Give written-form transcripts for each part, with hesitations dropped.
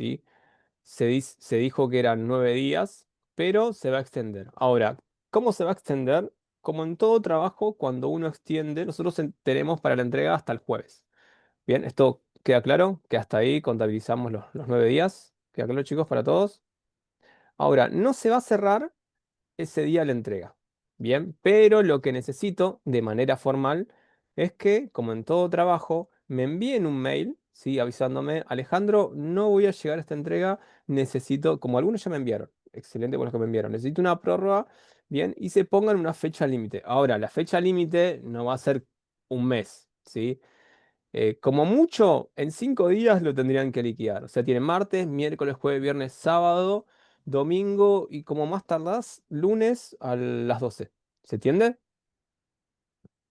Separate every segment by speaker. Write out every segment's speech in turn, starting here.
Speaker 1: ¿sí? Se dijo que eran 9 días, pero se va a extender. Ahora, ¿cómo se va a extender? Como en todo trabajo, cuando uno extiende, nosotros tenemos para la entrega hasta el jueves. Bien, ¿esto queda claro? Que hasta ahí contabilizamos los 9 días. ¿Queda claro, chicos, para todos? Ahora, no se va a cerrar ese día la entrega. Bien, pero lo que necesito de manera formal es que, como en todo trabajo, me envíen un mail, ¿sí? Avisándome, Alejandro, no voy a llegar a esta entrega, necesito, como algunos ya me enviaron, excelente con los que me enviaron, necesito una prórroga, bien, y se pongan una fecha límite. Ahora, la fecha límite no va a ser un mes, ¿sí? Como mucho, en 5 días lo tendrían que liquidar. O sea, tienen martes, miércoles, jueves, viernes, sábado, domingo y como más tardás, lunes a las 12. ¿Se entiende?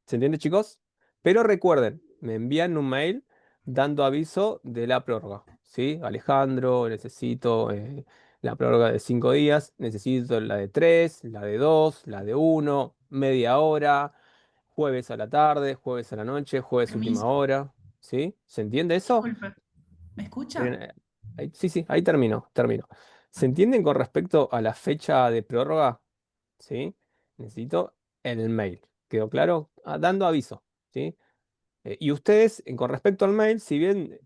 Speaker 1: ¿Se entiende, chicos? Pero recuerden, me envían un mail dando aviso de la prórroga. ¿Sí? Alejandro, necesito la prórroga de 5 días, necesito la de 3, la de 2, la de 1, media hora, jueves a la tarde, jueves a la noche, jueves última
Speaker 2: Permiso,
Speaker 1: hora. ¿Sí? ¿Se entiende eso?
Speaker 2: disculpe. ¿Me
Speaker 1: Pero,
Speaker 2: escucha?
Speaker 1: sí, sí, ahí termino. ¿Se entienden con respecto a la fecha de prórroga? ¿Sí? Necesito el mail. ¿Quedó claro? Dando aviso. ¿Sí? Y ustedes, con respecto al mail, si bien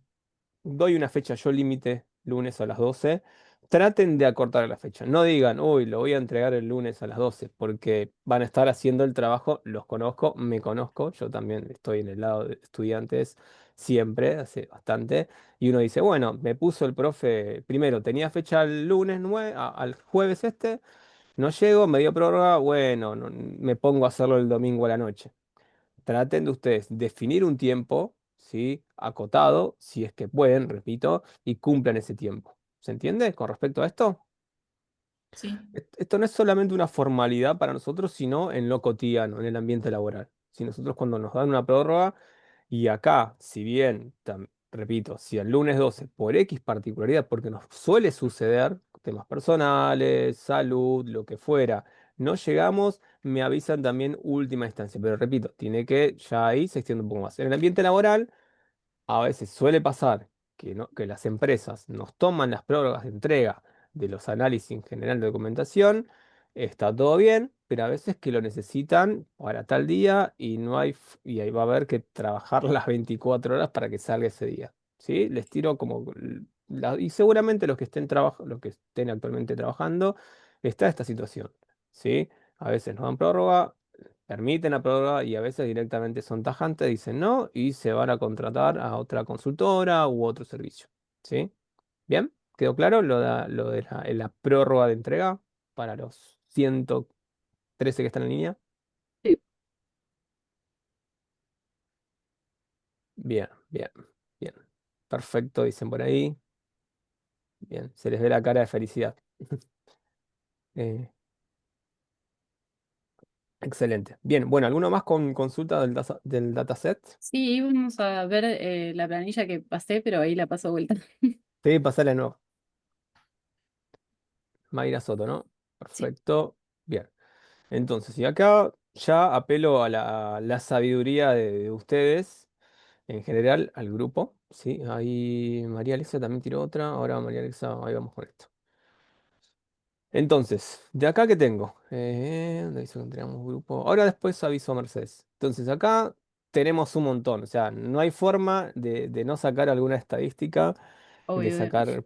Speaker 1: doy una fecha yo límite, lunes a las 12, traten de acortar la fecha. No digan, uy, lo voy a entregar el lunes a las 12, porque van a estar haciendo el trabajo, los conozco, me conozco, yo también estoy en el lado de estudiantes siempre, hace bastante, y uno dice, bueno, me puso el profe, primero tenía fecha el lunes 9, al jueves este, no llego, me dio prórroga, bueno, me pongo a hacerlo el domingo a la noche. Traten de ustedes definir un tiempo, ¿sí? Acotado, si es que pueden, repito, y cumplan ese tiempo. ¿Se entiende con respecto a esto?
Speaker 2: Sí,
Speaker 1: Esto no es solamente una formalidad para nosotros, sino en lo cotidiano, en el ambiente laboral. Si nosotros cuando nos dan una prórroga, y acá, si bien, repito, si el lunes 12, por X particularidad, porque nos suele suceder, temas personales, salud, lo que fuera, no llegamos, me avisan también última instancia. Pero repito, tiene que ya ahí se extiende un poco más. En el ambiente laboral, a veces suele pasar que las empresas nos toman las prórrogas de entrega de los análisis en general de documentación, está todo bien, pero a veces que lo necesitan para tal día y no hay, y ahí va a haber que trabajar las 24 horas para que salga ese día. ¿Sí? Les tiro como y seguramente los que estén los que estén actualmente trabajando, está esta situación. ¿Sí? A veces nos dan prórroga, permiten la prórroga y a veces directamente son tajantes, dicen no y se van a contratar a otra consultora u otro servicio. ¿Sí? ¿Bien? ¿Quedó claro lo de la prórroga de entrega para los 113 que están en línea?
Speaker 3: Sí.
Speaker 1: Bien, bien, bien. Perfecto, dicen por ahí. Bien, se les ve la cara de felicidad. Eh, excelente. Bien, bueno, ¿alguno más con consulta del dataset?
Speaker 3: Sí, vamos a ver la planilla que pasé, pero ahí la paso vuelta.
Speaker 1: Sí, pasale de nuevo. Mayra Soto, ¿no?
Speaker 3: Sí,
Speaker 1: Perfecto. Bien. Entonces, y acá ya apelo a la sabiduría de ustedes, en general, al grupo, ¿sí? Ahí María Alexa también tiró otra, ahora María Alexa, ahí vamos con esto. Entonces, de acá que tengo, ¿dónde dice que entregamos grupo? Ahora después aviso a Mercedes. Entonces, acá tenemos un montón, o sea, no hay forma de no sacar alguna estadística, de
Speaker 3: obvio.
Speaker 1: sacar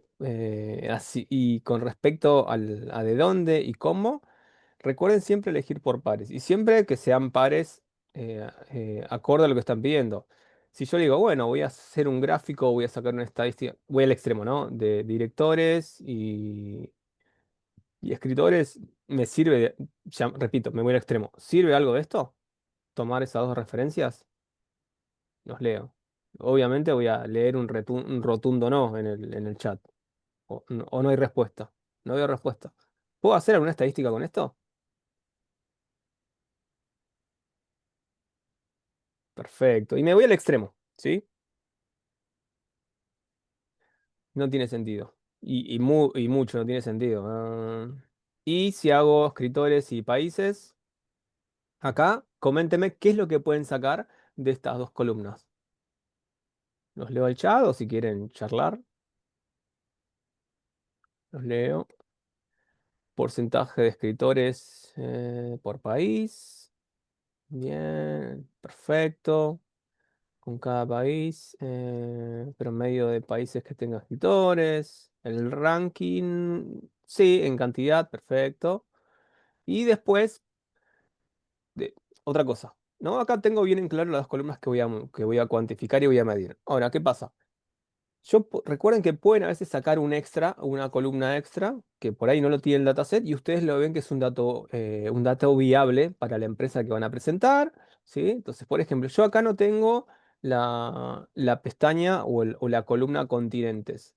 Speaker 1: así, y con respecto a de dónde y cómo. Recuerden siempre elegir por pares y siempre que sean pares acorde a lo que están pidiendo. Si yo digo, bueno, voy a hacer un gráfico, voy a sacar una estadística, voy al extremo, ¿no? De directores y escritores, me sirve, ya repito, me voy al extremo. ¿Sirve algo de esto? Tomar esas dos referencias, los leo. Obviamente voy a leer un rotundo no en el chat. O no hay respuesta. No veo respuesta. ¿Puedo hacer alguna estadística con esto? Perfecto. Y me voy al extremo, ¿sí? No tiene sentido. Y mucho no tiene sentido. Y si hago escritores y países, acá, coménteme qué es lo que pueden sacar de estas dos columnas. Los leo al chat o si quieren charlar. los leo. Porcentaje de escritores por país. Bien, perfecto. Con cada país, promedio de países que tengan escritores. El ranking, sí, en cantidad, perfecto. Y después, de, otra cosa. ¿No? Acá tengo bien en claro las columnas que voy a cuantificar y voy a medir. Ahora, ¿qué pasa? Recuerden que pueden a veces sacar un extra, una columna extra, que por ahí no lo tiene el dataset, y ustedes lo ven que es un dato viable para la empresa que van a presentar, ¿sí? Entonces, por ejemplo, yo acá no tengo la pestaña o la columna continentes.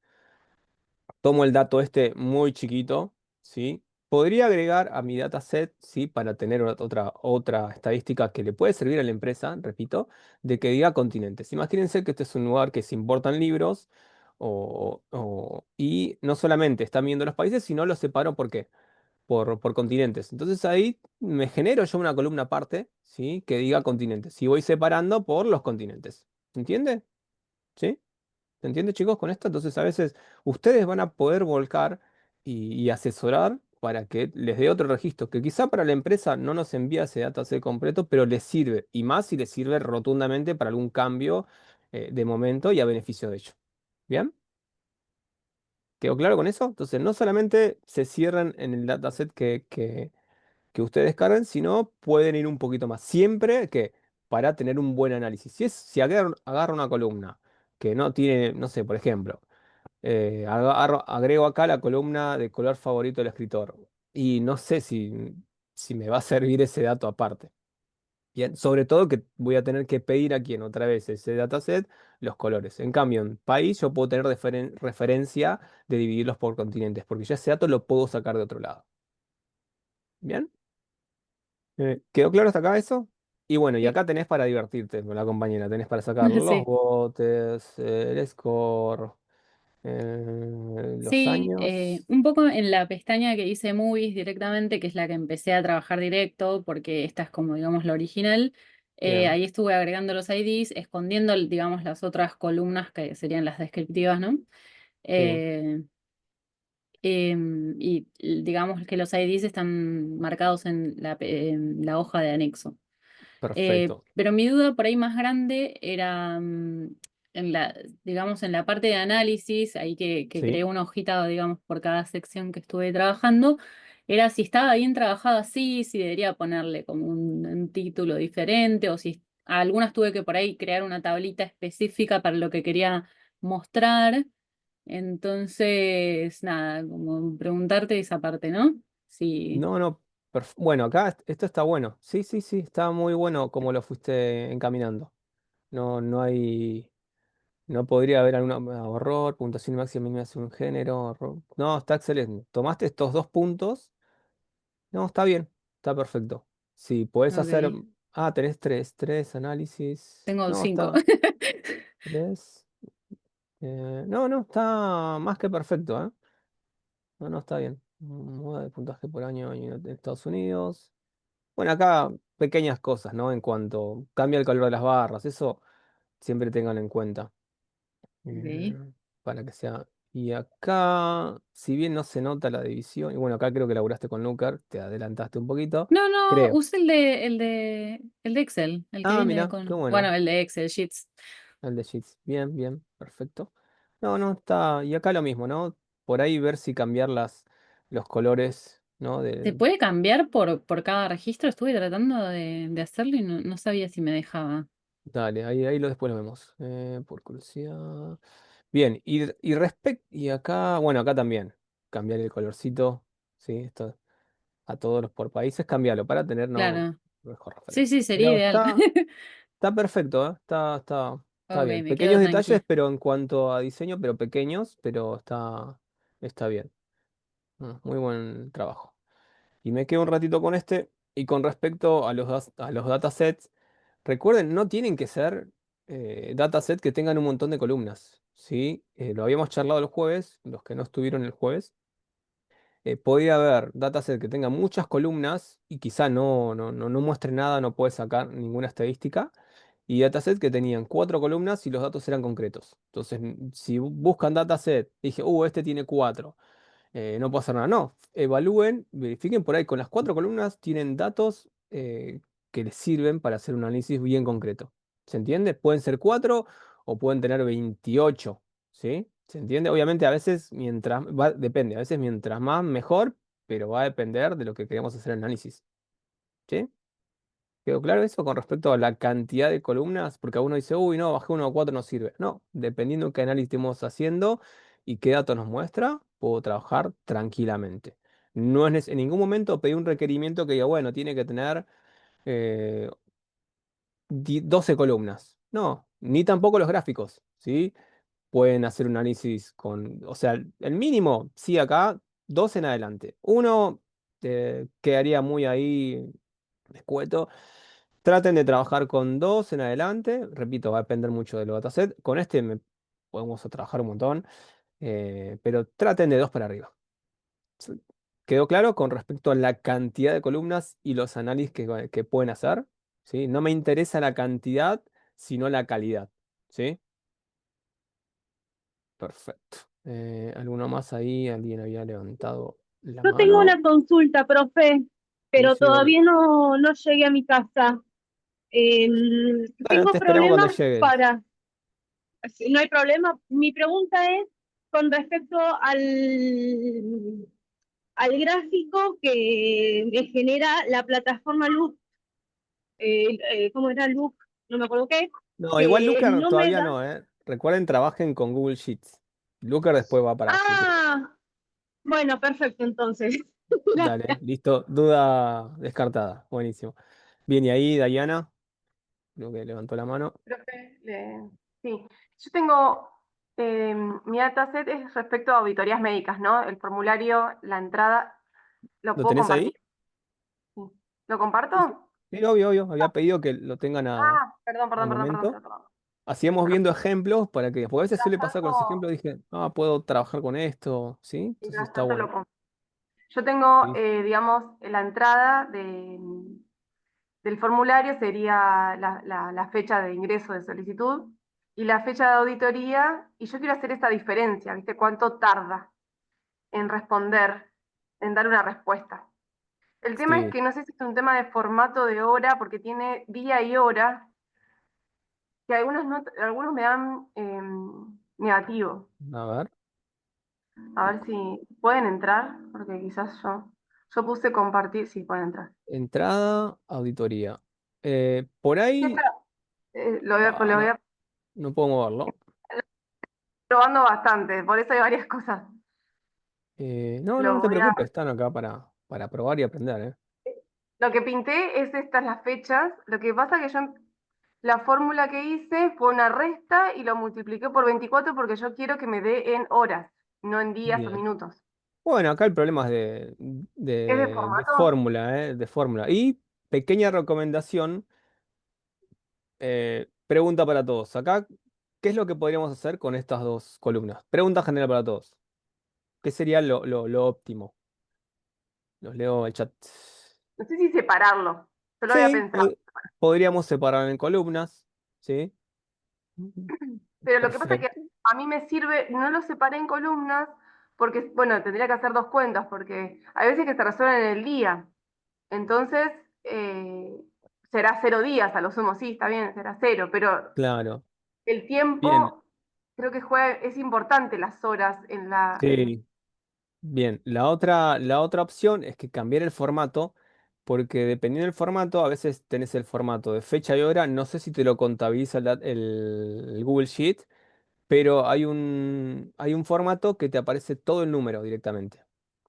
Speaker 1: Tomo el dato este muy chiquito, ¿sí? Podría agregar a mi dataset, ¿sí? Para tener otra estadística que le puede servir a la empresa, repito, de que diga continentes. Imagínense que este es un lugar que se importan libros y no solamente están viendo los países, sino los separo ¿por qué? Por continentes. Entonces ahí me genero yo una columna aparte, ¿sí? Que diga continentes. Y voy separando por los continentes. ¿Entiende? ¿Sí? ¿Se entiende, chicos, con esto? Entonces, a veces ustedes van a poder volcar y asesorar para que les dé otro registro, que quizá para la empresa no nos envía ese dataset completo, pero les sirve, y más si les sirve rotundamente para algún cambio de momento y a beneficio de ellos. ¿Bien? ¿Quedó claro con eso? Entonces, no solamente se cierran en el dataset que ustedes carguen, sino pueden ir un poquito más. Siempre que para tener un buen análisis. Si agarra una columna que no tiene, no sé, por ejemplo. Agrego acá la columna de color favorito del escritor. Y no sé si me va a servir ese dato aparte. Bien, sobre todo que voy a tener que pedir aquí en otra vez ese dataset los colores. En cambio, en país yo puedo tener referencia de dividirlos por continentes, porque ya ese dato lo puedo sacar de otro lado. Bien, ¿quedó claro hasta acá eso? Y bueno, y
Speaker 3: Sí,
Speaker 1: acá tenés para divertirte con la compañera, tenés para sacar los
Speaker 3: sí.
Speaker 1: botes, el score, los
Speaker 3: Sí,
Speaker 1: años.
Speaker 3: un poco en la pestaña que dice Movies directamente, que es la que empecé a trabajar directo, porque esta es como, digamos, la original.
Speaker 1: Bien.
Speaker 3: Ahí estuve agregando los IDs, escondiendo, digamos, las otras columnas que serían las descriptivas, ¿no?
Speaker 1: Sí.
Speaker 3: Eh, y digamos que los IDs están marcados en la hoja de anexo.
Speaker 1: Perfecto.
Speaker 3: Pero mi duda por ahí más grande era en digamos, en la parte de análisis, ahí que creé
Speaker 1: Sí.
Speaker 3: una hojita, digamos, por cada sección que estuve trabajando, era si estaba bien trabajado así, si debería ponerle como un título diferente, o si a algunas tuve que por ahí crear una tablita específica para lo que quería mostrar. Entonces, nada, como preguntarte esa parte, ¿no? Sí,
Speaker 1: No, no. Bueno, acá esto está bueno. Sí, sí, sí. Está muy bueno como lo fuiste encaminando. No, no hay. No podría haber alguna horror, puntuación máxima mínima según género. No, está excelente. Tomaste estos dos puntos. No, está bien. Está perfecto. Sí, podés hacer.
Speaker 3: ok.
Speaker 1: Tenés tres análisis.
Speaker 3: Tengo
Speaker 1: No,
Speaker 3: 5.
Speaker 1: está. Tres. No, no, está más que perfecto, ¿eh? No, no, está bien. Moda de puntaje por año en Estados Unidos. Bueno, acá pequeñas cosas, ¿no? En cuanto cambia el color de las barras, eso siempre tengan en cuenta.
Speaker 3: Ok.
Speaker 1: Para que sea. Y acá, si bien no se nota la división, y bueno, acá creo que laburaste con Looker, te adelantaste un poquito,
Speaker 3: No, no,
Speaker 1: creo.
Speaker 3: usé el de Excel, el que
Speaker 1: Ah,
Speaker 3: viene
Speaker 1: mira, qué
Speaker 3: con, bueno,
Speaker 1: bueno.
Speaker 3: el de Excel Sheets.
Speaker 1: El de Sheets. Bien, bien, perfecto. No, no, está. Y acá lo mismo, ¿no? Por ahí ver si cambiar los colores, ¿no?
Speaker 3: ¿Se puede cambiar por cada registro? Estuve tratando de hacerlo y no sabía si me dejaba.
Speaker 1: Dale, ahí después lo vemos. Por curiosidad. Bien, y acá, bueno, acá también. Cambiar el colorcito. Sí, esto a todos los por países, cambiarlo para tener no
Speaker 3: Claro.
Speaker 1: mejor
Speaker 3: Sí,
Speaker 1: referencia.
Speaker 3: sí, sería
Speaker 1: Pero
Speaker 3: ideal.
Speaker 1: está perfecto, ¿eh? Está
Speaker 3: Ok,
Speaker 1: bien.
Speaker 3: me quedo
Speaker 1: Pequeños detalles,
Speaker 3: tranqui.
Speaker 1: pero en cuanto a diseño, pero pequeños, pero está bien. Muy buen trabajo. Y me quedo un ratito con este. Y con respecto a los datasets, recuerden, no tienen que ser datasets que tengan un montón de columnas. ¿Sí? Lo habíamos charlado el jueves, los que no estuvieron el jueves. Podría haber dataset que tenga muchas columnas y quizá no muestre nada, no puede sacar ninguna estadística. Y dataset que tenían cuatro columnas y los datos eran concretos. Entonces, si buscan dataset, dije, este tiene cuatro no puedo hacer nada. No, evalúen, verifiquen por ahí, con las cuatro columnas tienen datos que les sirven para hacer un análisis bien concreto. ¿Se entiende? Pueden ser cuatro o pueden tener 28, ¿sí? ¿Se entiende? Obviamente a veces depende, a veces mientras más mejor, pero va a depender de lo que queremos hacer el análisis. ¿Sí? ¿Quedó claro eso con respecto a la cantidad de columnas? Porque uno dice, uy, no, bajé uno a cuatro no sirve. No, dependiendo de qué análisis estemos haciendo y qué datos nos muestra, puedo trabajar tranquilamente. No es en ningún momento pedí un requerimiento que diga, bueno, tiene que tener eh, 12 columnas. No, ni tampoco los gráficos, ¿sí? Pueden hacer un análisis o sea, el mínimo, sí, acá, 12 en adelante. Uno quedaría muy ahí escueto. Traten de trabajar con dos en adelante. Repito, va a depender mucho del dataset. Con este podemos trabajar un montón, pero traten de dos para arriba. S- ¿Quedó claro con respecto a la cantidad de columnas y los análisis que pueden hacer? ¿Sí? No me interesa la cantidad, sino la calidad. ¿Sí? Perfecto. ¿Alguno más ahí? Alguien había levantado la
Speaker 4: Yo tengo
Speaker 1: mano.
Speaker 4: una consulta, profe,
Speaker 1: Sí,
Speaker 4: pero
Speaker 1: sí, obvio.
Speaker 4: todavía no llegué a mi casa.
Speaker 1: Bueno,
Speaker 4: Tengo
Speaker 1: te esperamos cuando
Speaker 4: problemas
Speaker 1: llegues.
Speaker 4: para, si no hay problema. Mi pregunta es con respecto al gráfico que me genera la plataforma Loop, ¿cómo era Loop? No me acuerdo qué,
Speaker 1: No, igual
Speaker 4: que
Speaker 1: Looker
Speaker 4: no me
Speaker 1: todavía
Speaker 4: da.
Speaker 1: no, ¿eh? Recuerden, trabajen con Google Sheets. Looker después va para futuro.
Speaker 4: Ah, bueno, perfecto, entonces.
Speaker 1: Dale, listo. Duda descartada. Buenísimo. Bien, y ahí, Dayana, creo que levantó la mano.
Speaker 5: Profe, sí, yo tengo, mi dataset es respecto a auditorías médicas, ¿no? El formulario, la entrada, ¿lo
Speaker 1: ¿Lo
Speaker 5: puedo
Speaker 1: tenés ahí?
Speaker 5: compartir? Sí. ¿Lo
Speaker 1: Sí, sí.
Speaker 5: comparto?
Speaker 1: Sí, obvio, obvio. Había pedido que lo tengan
Speaker 5: Perdón,
Speaker 1: al
Speaker 5: perdón, perdón, perdón,
Speaker 1: momento.
Speaker 5: perdón.
Speaker 1: Así vamos viendo ejemplos para que, porque a veces suele
Speaker 5: Mientras
Speaker 1: pasar con los
Speaker 5: tanto,
Speaker 1: ejemplos, dije, puedo trabajar con esto, ¿sí? Entonces
Speaker 5: mientras
Speaker 1: está
Speaker 5: tanto
Speaker 1: bueno.
Speaker 5: lo comparto. Yo tengo,
Speaker 1: Sí,
Speaker 5: digamos, la entrada del formulario sería la fecha de ingreso de solicitud y la fecha de auditoría, y yo quiero hacer esa diferencia, ¿viste? ¿Cuánto tarda en responder, en dar una respuesta? El tema es
Speaker 1: sí.
Speaker 5: que no sé si es un tema de formato de hora, porque tiene día y hora, que algunos, no, algunos me dan negativo.
Speaker 1: A ver.
Speaker 5: A ver si pueden entrar, porque quizás yo puse compartir, sí, pueden entrar.
Speaker 1: Entrada, auditoría. Por
Speaker 5: Sí,
Speaker 1: ahí,
Speaker 5: lo voy
Speaker 1: no,
Speaker 5: a
Speaker 1: no puedo moverlo.
Speaker 5: probando bastante, por eso hay varias cosas.
Speaker 1: No, no,
Speaker 5: Lo
Speaker 1: no te
Speaker 5: voy a,
Speaker 1: preocupes, están acá para probar y aprender, ¿eh?
Speaker 5: lo que pinté es estas las fechas. Lo que pasa que la fórmula que hice fue una resta y lo multipliqué por 24 porque yo quiero que me dé en horas, no en días o
Speaker 1: Bien.
Speaker 5: minutos.
Speaker 1: Bueno, acá el problema es
Speaker 5: ¿Es de
Speaker 1: de
Speaker 5: formato?
Speaker 1: fórmula, ¿eh? De fórmula. Y pequeña recomendación, pregunta para todos. Acá, ¿qué es lo que podríamos hacer con estas dos columnas? Pregunta general para todos. ¿Qué sería lo óptimo? Los leo el chat.
Speaker 5: No sé si separarlo. Yo lo había
Speaker 1: Sí,
Speaker 5: pensado.
Speaker 1: podríamos separar en columnas, ¿sí? Ujú.
Speaker 5: Pero lo que pasa es que
Speaker 1: Perfecto.
Speaker 5: a mí me sirve, no lo separé en columnas, porque, bueno, tendría que hacer dos cuentas, porque hay veces que se resuelven en el día. Entonces, eh, será 0 días, a lo sumo, sí, está bien, será cero, pero
Speaker 1: Claro.
Speaker 5: el
Speaker 1: Bien.
Speaker 5: tiempo creo que es importante las horas
Speaker 1: Sí. Bien, la otra opción es que cambiar el formato, porque dependiendo del formato, a veces tenés el formato de fecha y hora, no sé si te lo contabiliza el Google Sheet, pero hay un formato que te aparece todo el número directamente.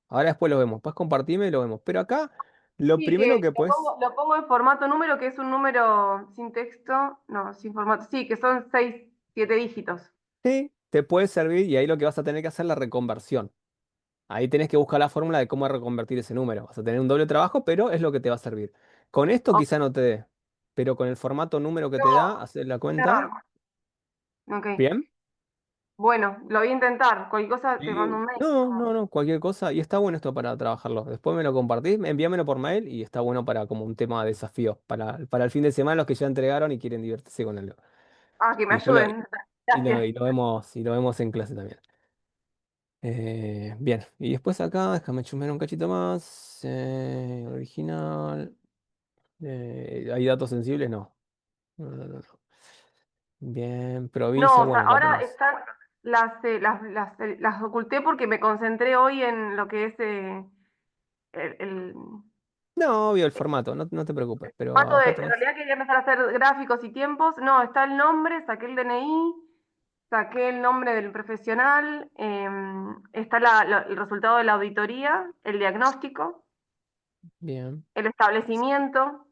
Speaker 1: Ahora después lo vemos, puedes compartirme y lo vemos, pero acá lo
Speaker 5: Sí,
Speaker 1: primero
Speaker 5: que
Speaker 1: que puedes,
Speaker 5: lo pongo en formato número, que es un número sin texto, no, sin formato, sí, que son 6, 7 dígitos.
Speaker 1: sí, te puede servir y ahí lo que vas a tener que hacer es la reconversión. Ahí tenés que buscar la fórmula de cómo reconvertir ese número. Vas a tener un doble trabajo, pero es lo que te va a servir. Con esto
Speaker 5: Ok,
Speaker 1: quizá no te dé, pero con el formato número que te da,
Speaker 5: pero,
Speaker 1: hacer la cuenta.
Speaker 5: claro, ok.
Speaker 1: Bien.
Speaker 5: Bueno, lo voy a intentar. Cualquier cosa te mando
Speaker 1: Sí.
Speaker 5: un mail.
Speaker 1: No, no, no, cualquier cosa. Y está bueno esto para trabajarlo. Después me lo compartís, envíamelo por mail y está bueno para como un tema de desafío. Para el fin de semana los que ya entregaron y quieren divertirse con él.
Speaker 5: Ah, que me
Speaker 1: Y después
Speaker 5: ayuden. Gracias.
Speaker 1: y lo vemos en clase también. Bien, y después acá, déjame chusmear un cachito más. Original. ¿Hay datos sensibles? No. No, no, no, no. Bien, provincia,
Speaker 5: No, o sea,
Speaker 1: bueno, la
Speaker 5: ahora
Speaker 1: tenés.
Speaker 5: están, las oculté porque me concentré hoy en lo que es el
Speaker 1: No, obvio el formato, no, no te preocupes, pero
Speaker 5: formato de,
Speaker 1: acá
Speaker 5: en
Speaker 1: tenés.
Speaker 5: realidad quería empezar a hacer gráficos y tiempos. No, está el nombre, saqué el DNI, saqué el nombre del profesional, está el resultado de la auditoría, el diagnóstico,
Speaker 1: Bien,
Speaker 5: el establecimiento.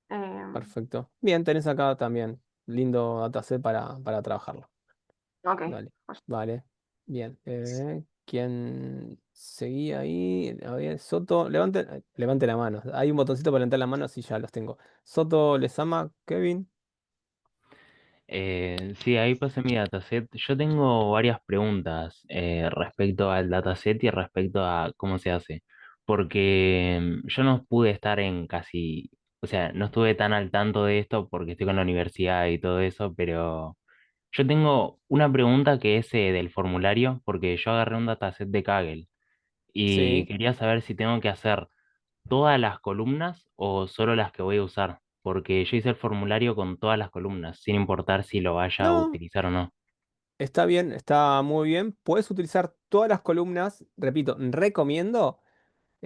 Speaker 5: em,
Speaker 1: perfecto. Bien, tenés acá también. Lindo dataset para trabajarlo.
Speaker 5: ok.
Speaker 1: Dale, vale. Bien. ¿Quién seguía ahí? A ver, Soto, levante la mano. Hay un botoncito para levantar la mano, sí, ya los tengo. Soto, Lezama, Kevin.
Speaker 6: Sí, ahí pasé mi dataset. Yo tengo varias preguntas respecto al dataset y respecto a cómo se hace. Porque yo no pude estar en casi, o sea, no estuve tan al tanto de esto porque estoy con la universidad y todo eso, pero yo tengo una pregunta que es del formulario, porque yo agarré un dataset de Kaggle y
Speaker 1: Sí.
Speaker 6: quería saber si tengo que hacer todas las columnas o solo las que voy a usar, porque yo hice el formulario con todas las columnas, sin importar si lo vaya a
Speaker 1: No,
Speaker 6: utilizar o no.
Speaker 1: está bien, está muy bien. Puedes utilizar todas las columnas. Repito, recomiendo.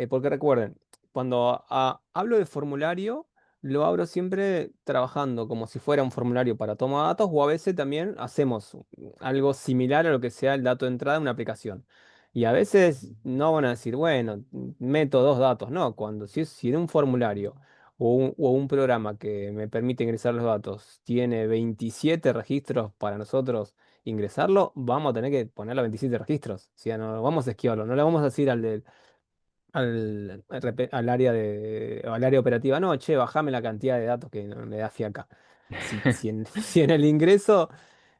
Speaker 1: Porque recuerden, cuando hablo de formulario, lo abro siempre trabajando como si fuera un formulario para toma de datos o a veces también hacemos algo similar a lo que sea el dato de entrada de una aplicación. Y a veces no van a decir, bueno, meto dos datos. No, si en un formulario o un programa que me permite ingresar los datos tiene 27 registros para nosotros ingresarlo, vamos a tener que poner los 27 registros. O sea, no vamos a esquivarlo, no le vamos a decir al al área operativa, no, che, bajame la cantidad de datos que no me da fiaca. Si en el ingreso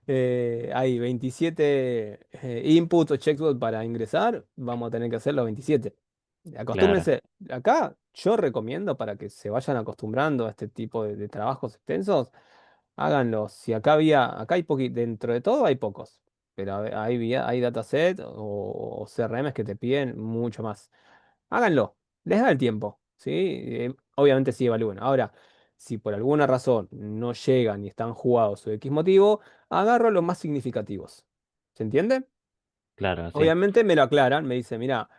Speaker 1: hay 27 inputs o checkbox para ingresar, vamos a tener que hacer los 27.
Speaker 6: Claro,
Speaker 1: Acostúmbrense. Acá yo recomiendo para que se vayan acostumbrando a este tipo de trabajos extensos, háganlos. Si acá hay dentro de todo hay pocos, pero hay dataset o CRMs que te piden mucho más. Háganlo, les da el tiempo, ¿sí? Obviamente sí evalúen. Ahora, si por alguna razón no llegan y están jugados o X motivo, agarro los más significativos. ¿Se entiende?
Speaker 6: claro, sí,
Speaker 1: Obviamente me lo aclaran, me dice, mira,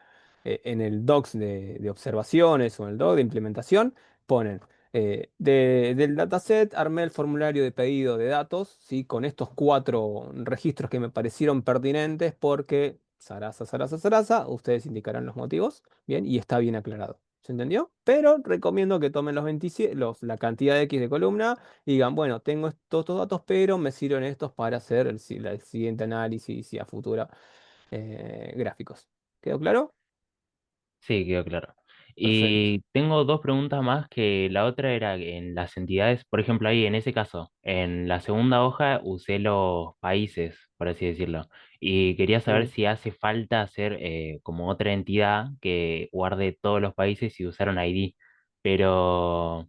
Speaker 1: en el docs de observaciones o en el doc de implementación, ponen, del dataset armé el formulario de pedido de datos, ¿sí? Con estos cuatro registros que me parecieron pertinentes porque, zaraza, zaraza, zaraza, ustedes indicarán los motivos, bien, y está bien aclarado. ¿Se entendió? Pero recomiendo que tomen los 27, la cantidad de X de columna y digan, bueno, tengo estos datos, pero me sirven estos para hacer el siguiente análisis y a futuro gráficos. ¿Quedó claro?
Speaker 6: sí, quedó claro.
Speaker 1: Perfecto.
Speaker 6: Y tengo dos preguntas más, que la otra era en las entidades, por ejemplo, ahí en ese caso, en la segunda hoja usé los países, por así decirlo, y quería saber
Speaker 1: Sí.
Speaker 6: si hace falta hacer como otra entidad que guarde todos los países y usar un ID, pero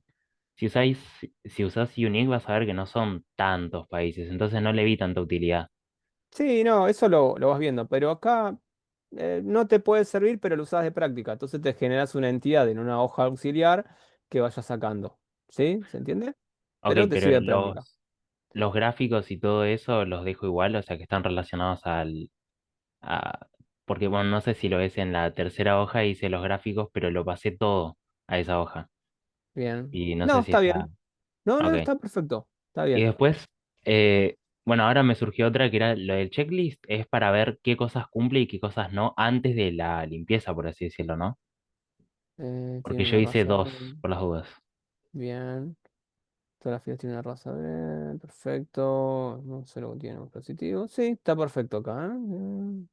Speaker 6: si usáis, si usás Unique vas a ver que no son tantos países, entonces no le vi tanta utilidad.
Speaker 1: Sí, no, eso lo vas viendo, pero acá no te puede servir, pero lo usas de práctica. Entonces te generas una entidad en una hoja auxiliar que vayas sacando. ¿Sí? ¿Se entiende?
Speaker 6: Ok,
Speaker 1: Pero te
Speaker 6: pero
Speaker 1: sirve de práctica.
Speaker 6: los gráficos y todo eso los dejo igual, o sea que están relacionados a, porque bueno, no sé si lo ves en la tercera hoja, hice los gráficos, pero lo pasé todo a esa hoja.
Speaker 1: Bien.
Speaker 6: Y no
Speaker 1: No,
Speaker 6: sé si
Speaker 1: está
Speaker 6: está.
Speaker 1: bien. No, no,
Speaker 6: Ok.
Speaker 1: está perfecto. Está
Speaker 6: Y
Speaker 1: bien.
Speaker 6: después, eh, bueno, ahora me surgió otra que era lo del checklist, es para ver qué cosas cumple y qué cosas no antes de la limpieza, por así decirlo, ¿no?
Speaker 1: Tiene
Speaker 6: Porque yo
Speaker 1: una
Speaker 6: hice
Speaker 1: raza.
Speaker 6: dos, por las dudas.
Speaker 1: Bien. Todas las filas tienen una raza. Bien. Perfecto. No sé lo que tiene un positivo. Sí, está perfecto acá. Bien.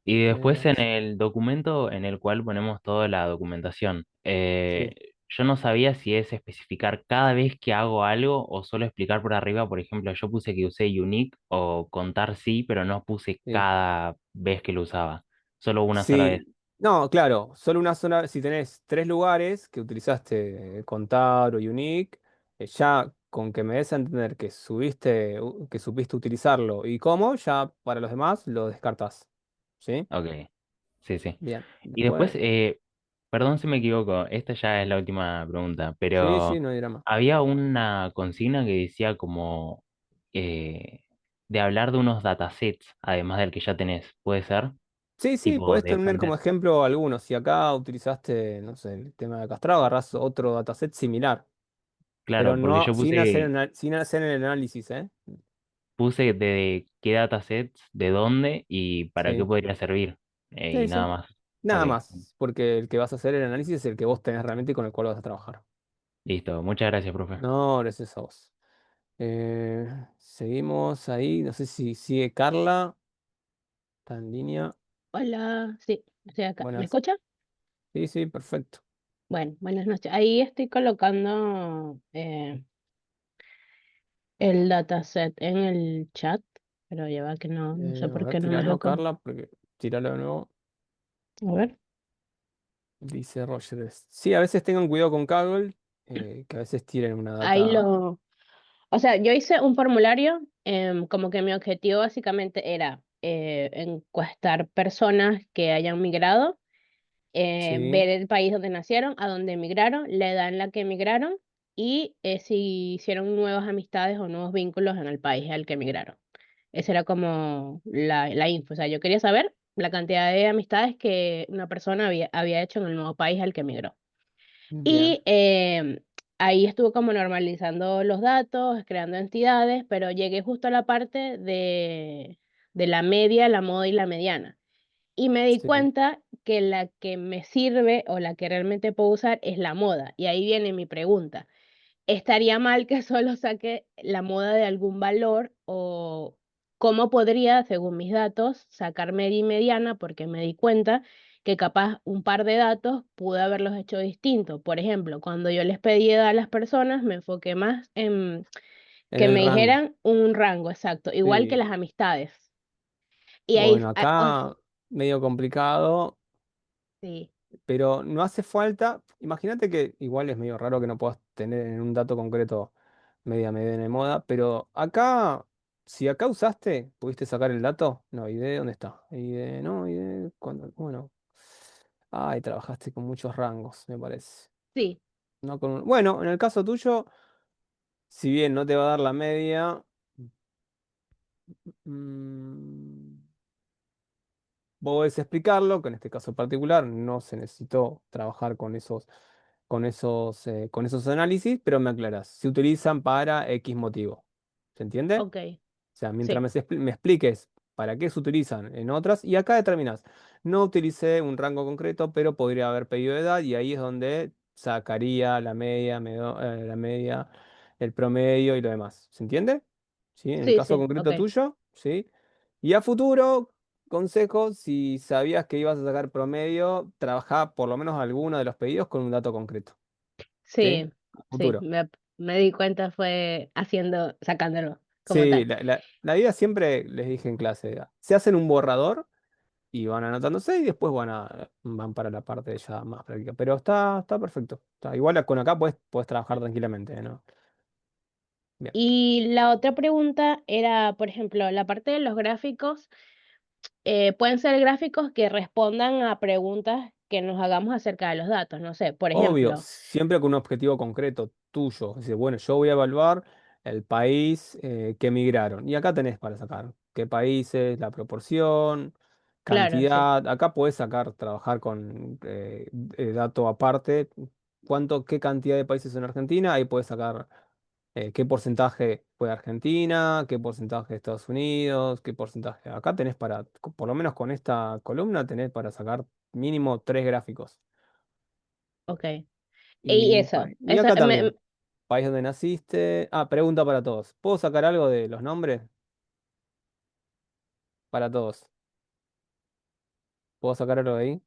Speaker 6: Y después
Speaker 1: Eh,
Speaker 6: en el documento en el cual ponemos toda la documentación,
Speaker 1: sí,
Speaker 6: yo no sabía si es especificar cada vez que hago algo o solo explicar por arriba. Por ejemplo, yo puse que usé unique o contar sí, pero no puse
Speaker 1: sí.
Speaker 6: cada vez que lo usaba, solo una sola vez.
Speaker 1: Sí, no, claro, solo una zona, si tenés tres lugares que utilizaste contar o unique, ya con que me des a entender que que supiste utilizarlo y cómo, ya para los demás lo descartás. ¿Sí?
Speaker 6: Ok, sí, sí.
Speaker 1: Bien.
Speaker 6: Y después,
Speaker 1: Después,
Speaker 6: perdón si me equivoco, esta ya es la última pregunta,
Speaker 1: sí,
Speaker 6: pero
Speaker 1: sí, no hay drama.
Speaker 6: había una consigna que decía como eh, de hablar de unos datasets, además del que ya tenés, ¿puede ser?
Speaker 1: Sí, sí,
Speaker 6: Tipo
Speaker 1: podés
Speaker 6: de
Speaker 1: tener como
Speaker 6: fuentes.
Speaker 1: ejemplo algunos. Si acá utilizaste, no sé, el tema de castrado, agarrás otro dataset similar, pero
Speaker 6: Claro, porque
Speaker 1: no
Speaker 6: yo
Speaker 1: sin hacer el análisis, ¿eh?
Speaker 6: puse de qué datasets, de dónde y para qué
Speaker 1: Sí,
Speaker 6: podría servir, y
Speaker 1: sí,
Speaker 6: nada
Speaker 1: sí.
Speaker 6: más. Ok,
Speaker 1: Nada más, porque el que vas a hacer el análisis es el que vos tenés realmente y con el cual vas a trabajar.
Speaker 6: listo. Muchas gracias, profe.
Speaker 1: No, gracias a vos. Seguimos ahí, no sé si sigue Carla, está en línea.
Speaker 7: Hola, sí, estoy acá. ¿Me
Speaker 1: Buenas.
Speaker 7: escucha?
Speaker 1: Sí, sí, perfecto.
Speaker 7: Bueno, buenas noches. Ahí estoy colocando el dataset en el chat, pero ya va que no sé
Speaker 1: A
Speaker 7: por
Speaker 1: ver,
Speaker 7: qué no me deja
Speaker 1: tíralo, Carla, porque tíralo de nuevo.
Speaker 7: A ver,
Speaker 1: Dice Roger. Sí, a veces tengan cuidado con Kaggle, que a veces tienen una
Speaker 7: ahí
Speaker 1: data.
Speaker 7: lo... O sea, yo hice un formulario, como que mi objetivo básicamente era encuestar personas que hayan migrado,
Speaker 1: Sí,
Speaker 7: ver el país donde nacieron, a dónde emigraron, la edad en la que emigraron y si hicieron nuevas amistades o nuevos vínculos en el país al que emigraron. Esa era como la info. O sea, yo quería saber la cantidad de amistades que una persona había hecho en el nuevo país al que emigró.
Speaker 1: bien.
Speaker 7: Y ahí estuve como normalizando los datos, creando entidades, pero llegué justo a la parte de la media, la moda y la mediana. Y me di
Speaker 1: Sí.
Speaker 7: cuenta que la que me sirve o la que realmente puedo usar es la moda. Y ahí viene mi pregunta. ¿Estaría mal que solo saque la moda de algún valor o cómo podría, según mis datos, sacar media y mediana? Porque me di cuenta que capaz un par de datos pude haberlos hecho distintos. Por ejemplo, cuando yo les pedí edad a las personas, me enfoqué más en
Speaker 1: En
Speaker 7: que
Speaker 1: el
Speaker 7: me
Speaker 1: rango.
Speaker 7: dijeran un rango exacto, igual que
Speaker 1: Sí.
Speaker 7: las amistades. Y ahí,
Speaker 1: Bueno, acá medio complicado,
Speaker 7: sí,
Speaker 1: pero no hace falta. Imagínate que igual es medio raro que no puedas tener en un dato concreto media, media de moda, pero acá, si acá usaste, ¿pudiste sacar el dato? No, ID, ¿dónde está? ID, no, ID, cuando, bueno. Ay, trabajaste con muchos rangos, me parece.
Speaker 7: sí,
Speaker 1: No con bueno, en el caso tuyo, si bien no te va a dar la media, mm, podés explicarlo, que en este caso particular no se necesitó trabajar con esos análisis, pero me aclarás, se utilizan para X motivo. ¿Se entiende?
Speaker 7: ok,
Speaker 1: O sea, mientras
Speaker 7: sí,
Speaker 1: me expliques para qué se utilizan en otras, y acá determinás, no utilicé un rango concreto, pero podría haber pedido edad, y ahí es donde sacaría la media, el promedio y lo demás. ¿Se entiende? ¿Sí? En el
Speaker 7: sí,
Speaker 1: caso
Speaker 7: sí, ok,
Speaker 1: concreto tuyo, ¿sí? Y a futuro, consejo, si sabías que ibas a sacar promedio, trabajá por lo menos alguno de los pedidos con un dato concreto. ¿Sí?
Speaker 7: sí,
Speaker 1: A
Speaker 7: sí,
Speaker 1: futuro.
Speaker 7: me di cuenta fue sacándolo como
Speaker 1: Sí,
Speaker 7: tal.
Speaker 1: la idea siempre les dije en clase, se hacen un borrador y van anotándose y después van para la parte ya más práctica. Pero está perfecto. Igual con acá puedes trabajar tranquilamente, ¿no? Bien.
Speaker 7: Y la otra pregunta era, por ejemplo, la parte de los gráficos, pueden ser gráficos que respondan a preguntas que nos hagamos acerca de los datos, no sé, por
Speaker 1: Obvio,
Speaker 7: ejemplo,
Speaker 1: siempre con un objetivo concreto tuyo. Dice, bueno, yo voy a evaluar el país que emigraron. Y acá tenés para sacar qué países, la proporción,
Speaker 7: claro, sí,
Speaker 1: cantidad. Acá podés sacar, trabajar con dato aparte. Qué cantidad de países en Argentina. Ahí podés sacar qué porcentaje fue Argentina, qué porcentaje Estados Unidos, qué porcentaje. Acá tenés por lo menos con esta columna, tenés para sacar mínimo 3 gráficos.
Speaker 7: ok. Y
Speaker 1: Y,
Speaker 7: eso,
Speaker 1: y acá también, país donde naciste. Ah, pregunta para todos. ¿Puedo sacar algo de los nombres? Para todos. ¿Puedo sacar algo de ahí?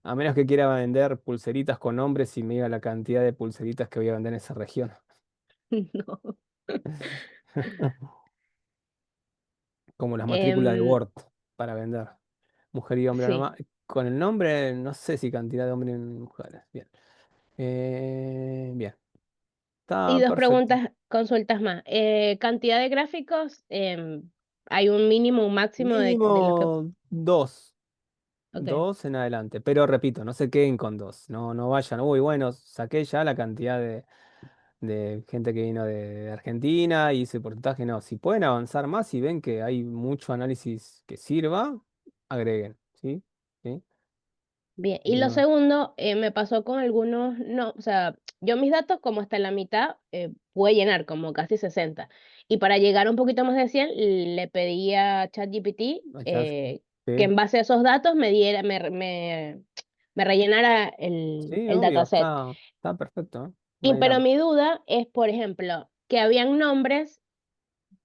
Speaker 1: A menos que quiera vender pulseritas con nombres y me diga la cantidad de pulseritas que voy a vender en esa región.
Speaker 7: no.
Speaker 1: Como las matrículas de
Speaker 7: Em,
Speaker 1: Word para vender. Mujer y hombre
Speaker 7: sí.
Speaker 1: nomás. Con el nombre, no sé si cantidad de hombres y mujeres. Bien. Bien.
Speaker 7: Y
Speaker 1: Está
Speaker 7: dos
Speaker 1: perfecto.
Speaker 7: preguntas, consultas más. Cantidad de gráficos, hay un mínimo, un máximo de los que...
Speaker 1: Mínimo dos.
Speaker 7: Ok.
Speaker 1: Dos en adelante. Pero repito, no se queden con dos. No, no vayan. Uy, bueno, saqué ya la cantidad de gente que vino de Argentina y ese porcentaje. No, si pueden avanzar más y ven que hay mucho análisis que sirva, agreguen. ¿Sí? ¿Sí?
Speaker 7: Bien, y lo
Speaker 1: Yo,
Speaker 7: segundo, me pasó con algunos, no, o sea, yo mis datos como hasta la mitad pude llenar, como casi 60. Y para llegar un poquito más de 100, le pedí a ChatGPT
Speaker 1: allá,
Speaker 7: que
Speaker 1: sí.
Speaker 7: en base a esos datos me diera, me rellenara
Speaker 1: Sí,
Speaker 7: el
Speaker 1: obvio,
Speaker 7: dataset.
Speaker 1: está perfecto, ¿eh? No
Speaker 7: Y
Speaker 1: hay
Speaker 7: pero
Speaker 1: drama.
Speaker 7: mi duda es, por ejemplo, que habían nombres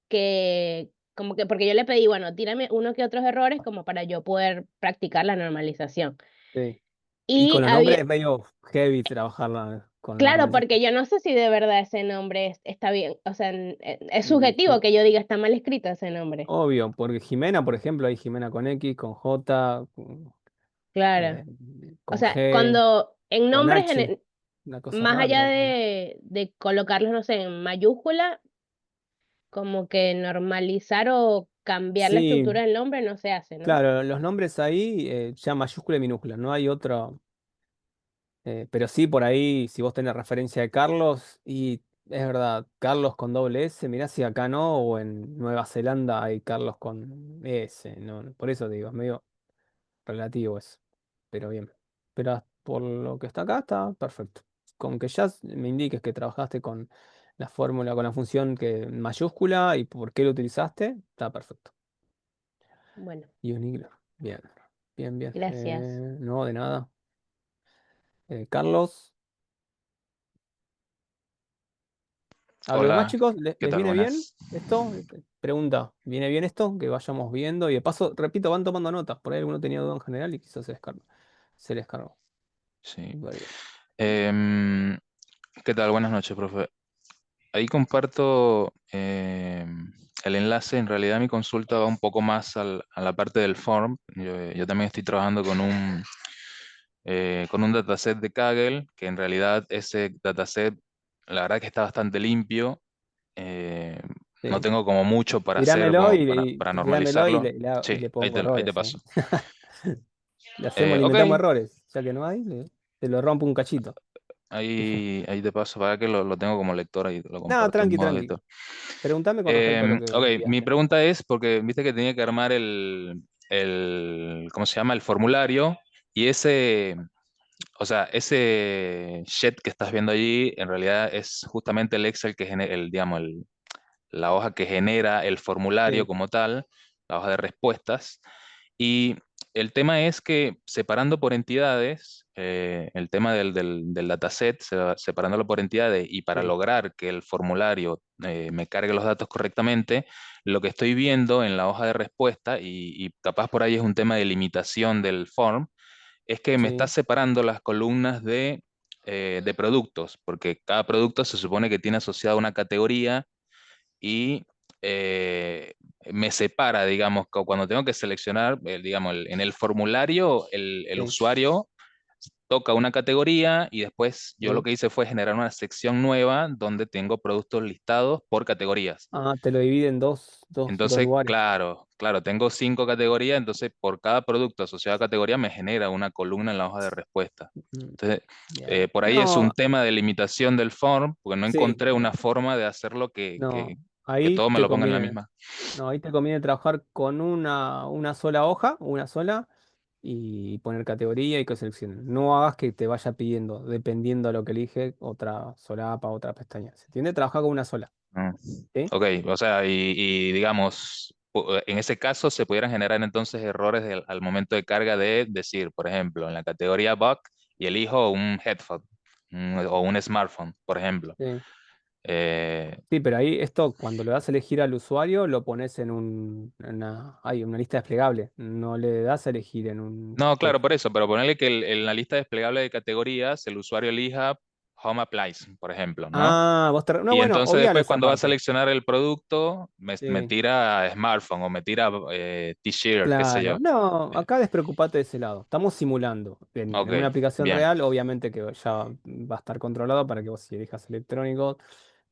Speaker 7: que, como que, porque yo le pedí, bueno, tírame uno que otros errores como para yo poder practicar la normalización.
Speaker 1: Sí. Y
Speaker 7: Y
Speaker 1: con los nombres
Speaker 7: había,
Speaker 1: es medio heavy trabajarla con la
Speaker 7: claro, porque
Speaker 1: normalización.
Speaker 7: yo no sé si de verdad ese nombre está bien, o sea, es
Speaker 1: Y
Speaker 7: subjetivo
Speaker 1: sí,
Speaker 7: que yo diga está mal escrito ese nombre.
Speaker 1: obvio, porque Jimena, por ejemplo, hay Jimena con X, con J,
Speaker 7: Claro.
Speaker 1: eh,
Speaker 7: O
Speaker 1: con
Speaker 7: sea,
Speaker 1: G,
Speaker 7: cuando en
Speaker 1: con
Speaker 7: nombres,
Speaker 1: H. Una cosa
Speaker 7: más
Speaker 1: rara
Speaker 7: allá
Speaker 1: también.
Speaker 7: de colocarlos, no sé, en mayúscula, como que normalizar o cambiar la
Speaker 1: Sí,
Speaker 7: estructura del nombre no se hace, ¿no?
Speaker 1: claro, los nombres ahí ya mayúscula y minúscula, no hay otro. Pero sí, por ahí, si vos tenés referencia de Carlos, y es verdad, Carlos con doble S, mirá si acá no, o en Nueva Zelanda hay Carlos con S, no, por eso digo, es medio relativo eso, pero bien. Pero por lo que está acá, está perfecto. Con que ya me indiques que trabajaste con la fórmula, con la función que mayúscula y por qué lo utilizaste, está perfecto.
Speaker 7: Bueno,
Speaker 1: Uniqlo, bien, bien, bien.
Speaker 7: gracias.
Speaker 1: No, de nada. Carlos. A los demás
Speaker 8: Hola,
Speaker 1: chicos,
Speaker 8: ¿qué
Speaker 1: ¿les
Speaker 8: tal?
Speaker 1: viene bien
Speaker 8: Buenas.
Speaker 1: esto? Pregunta, ¿viene bien esto? Que vayamos viendo. Y de paso, repito, van tomando notas. Por ahí alguno tenía duda en general y quizás se descargó. Se les cargó.
Speaker 8: Sí.
Speaker 1: Súper bien.
Speaker 8: Em, ¿Qué tal? Buenas noches, profe. Ahí comparto el enlace. En realidad mi consulta va un poco más a la parte del form. Yo también estoy trabajando con un dataset de Kaggle, que en realidad ese dataset, la verdad que está bastante limpio. Eh, no
Speaker 1: Sí.
Speaker 8: tengo como mucho para hacer
Speaker 1: Tirámelo
Speaker 8: como
Speaker 1: y
Speaker 8: para
Speaker 1: tirámelo y
Speaker 8: normalizarlo.
Speaker 1: y
Speaker 8: Sí,
Speaker 1: le pongo
Speaker 8: ahí te
Speaker 1: errores, ¿eh?
Speaker 8: paso.
Speaker 1: Le hacemos, le inventamos
Speaker 8: Ok,
Speaker 1: errores. Ya que no hay, te lo rompo un cachito.
Speaker 8: ahí te paso para que lo tengo como lector y lo
Speaker 1: Nada,
Speaker 8: comparto en
Speaker 1: tranqui,
Speaker 8: modo
Speaker 1: tranqui.
Speaker 8: lector.
Speaker 1: Pregúntame con respecto a lo que
Speaker 8: Ok, mi
Speaker 1: enviaste.
Speaker 8: pregunta es, porque viste que tenía que armar ¿cómo se llama? El formulario y o sea, ese sheet que estás viendo allí, en realidad es justamente el Excel que genera, digamos, la hoja que genera el formulario
Speaker 1: Sí,
Speaker 8: como tal, la hoja de respuestas. Y el tema es que separando por entidades, el tema del dataset, separándolo por entidades y para
Speaker 1: sí,
Speaker 8: lograr que el formulario me cargue los datos correctamente, lo que estoy viendo en la hoja de respuesta, y capaz por ahí es un tema de limitación del form, es que me está
Speaker 1: sí,
Speaker 8: separando las columnas de productos, porque cada producto se supone que tiene asociada una categoría y eh, me separa, digamos, cuando tengo que seleccionar, digamos, en el formulario, el
Speaker 1: sí,
Speaker 8: usuario toca una categoría y después yo lo
Speaker 1: sí.
Speaker 8: que hice fue generar una sección nueva donde tengo productos listados por categorías.
Speaker 1: Ah, te lo divide en dos
Speaker 8: Entonces,
Speaker 1: lugares.
Speaker 8: claro, tengo 5 categorías, entonces por cada producto asociado a categoría me genera una columna en la hoja de respuesta.
Speaker 1: Mm,
Speaker 8: Entonces,
Speaker 1: bien.
Speaker 8: por ahí es un
Speaker 1: No,
Speaker 8: tema de limitación del form, porque no
Speaker 1: sí.
Speaker 8: encontré una forma de hacerlo
Speaker 1: No,
Speaker 8: que
Speaker 1: ahí
Speaker 8: todo me
Speaker 1: te
Speaker 8: lo ponga en la
Speaker 1: conviene,
Speaker 8: misma.
Speaker 1: no, ahí te conviene trabajar con una sola hoja, una sola, y poner categoría y que seleccionen. No hagas que te vaya pidiendo, dependiendo de lo que elige, otra solapa, otra pestaña. ¿Se entiende? Trabaja con una sola.
Speaker 8: Mm.
Speaker 1: ¿Sí?
Speaker 8: Ok, o sea, y digamos, en ese caso se pudieran generar entonces errores al momento de carga de decir, por ejemplo, en la categoría bug y elijo un headphone o un smartphone, por ejemplo.
Speaker 1: Sí.
Speaker 8: Eh,
Speaker 1: Sí, pero ahí esto, cuando lo das a elegir al usuario, lo pones hay una lista desplegable. No le das a elegir en un
Speaker 8: no, claro,
Speaker 1: texto.
Speaker 8: por eso, pero ponerle que en la lista desplegable de categorías el usuario elija Home Appliance, por ejemplo, ¿no?
Speaker 1: Ah, no,
Speaker 8: Y
Speaker 1: bueno,
Speaker 8: entonces
Speaker 1: obvialo
Speaker 8: después
Speaker 1: esa
Speaker 8: cuando va a
Speaker 1: parte.
Speaker 8: seleccionar el producto, me
Speaker 1: Sí.
Speaker 8: tira smartphone o me tira t-shirt, qué sé yo.
Speaker 1: Claro, no, acá despreocupate de ese lado. Estamos simulando. En una
Speaker 8: Ok,
Speaker 1: aplicación
Speaker 8: bien.
Speaker 1: real, obviamente que ya va a estar controlado para que vos si elijas electrónico,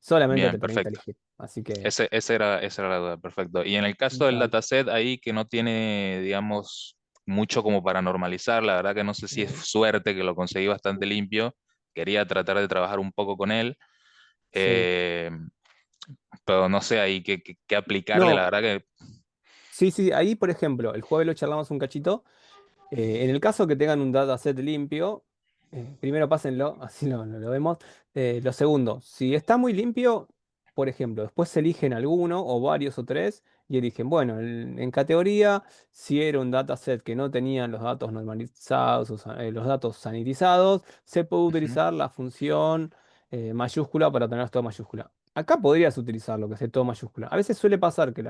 Speaker 1: Solamente te
Speaker 8: Bien,
Speaker 1: permite
Speaker 8: perfecto.
Speaker 1: elegir. Así que,
Speaker 8: Esa era la duda, perfecto. Y en el caso del
Speaker 1: dale.
Speaker 8: dataset ahí que no tiene, digamos, mucho como para normalizar, la verdad que no sé si es suerte que lo conseguí bastante limpio. Quería tratar de trabajar un poco con él,
Speaker 1: Sí.
Speaker 8: eh, pero no sé ahí qué aplicarle, la
Speaker 1: No,
Speaker 8: verdad que
Speaker 1: sí, sí, ahí por ejemplo, el jueves lo charlamos un cachito. En el caso que tengan un dataset limpio, primero pásenlo, así lo vemos. Lo segundo, si está muy limpio, por ejemplo, después se eligen alguno o varios o tres y eligen, bueno, en categoría, si era un dataset que no tenía los datos normalizados, los datos sanitizados, se puede
Speaker 8: ujú,
Speaker 1: utilizar la función mayúscula para tener todo mayúscula. Acá podrías utilizar lo que es todo mayúscula. A veces suele pasar que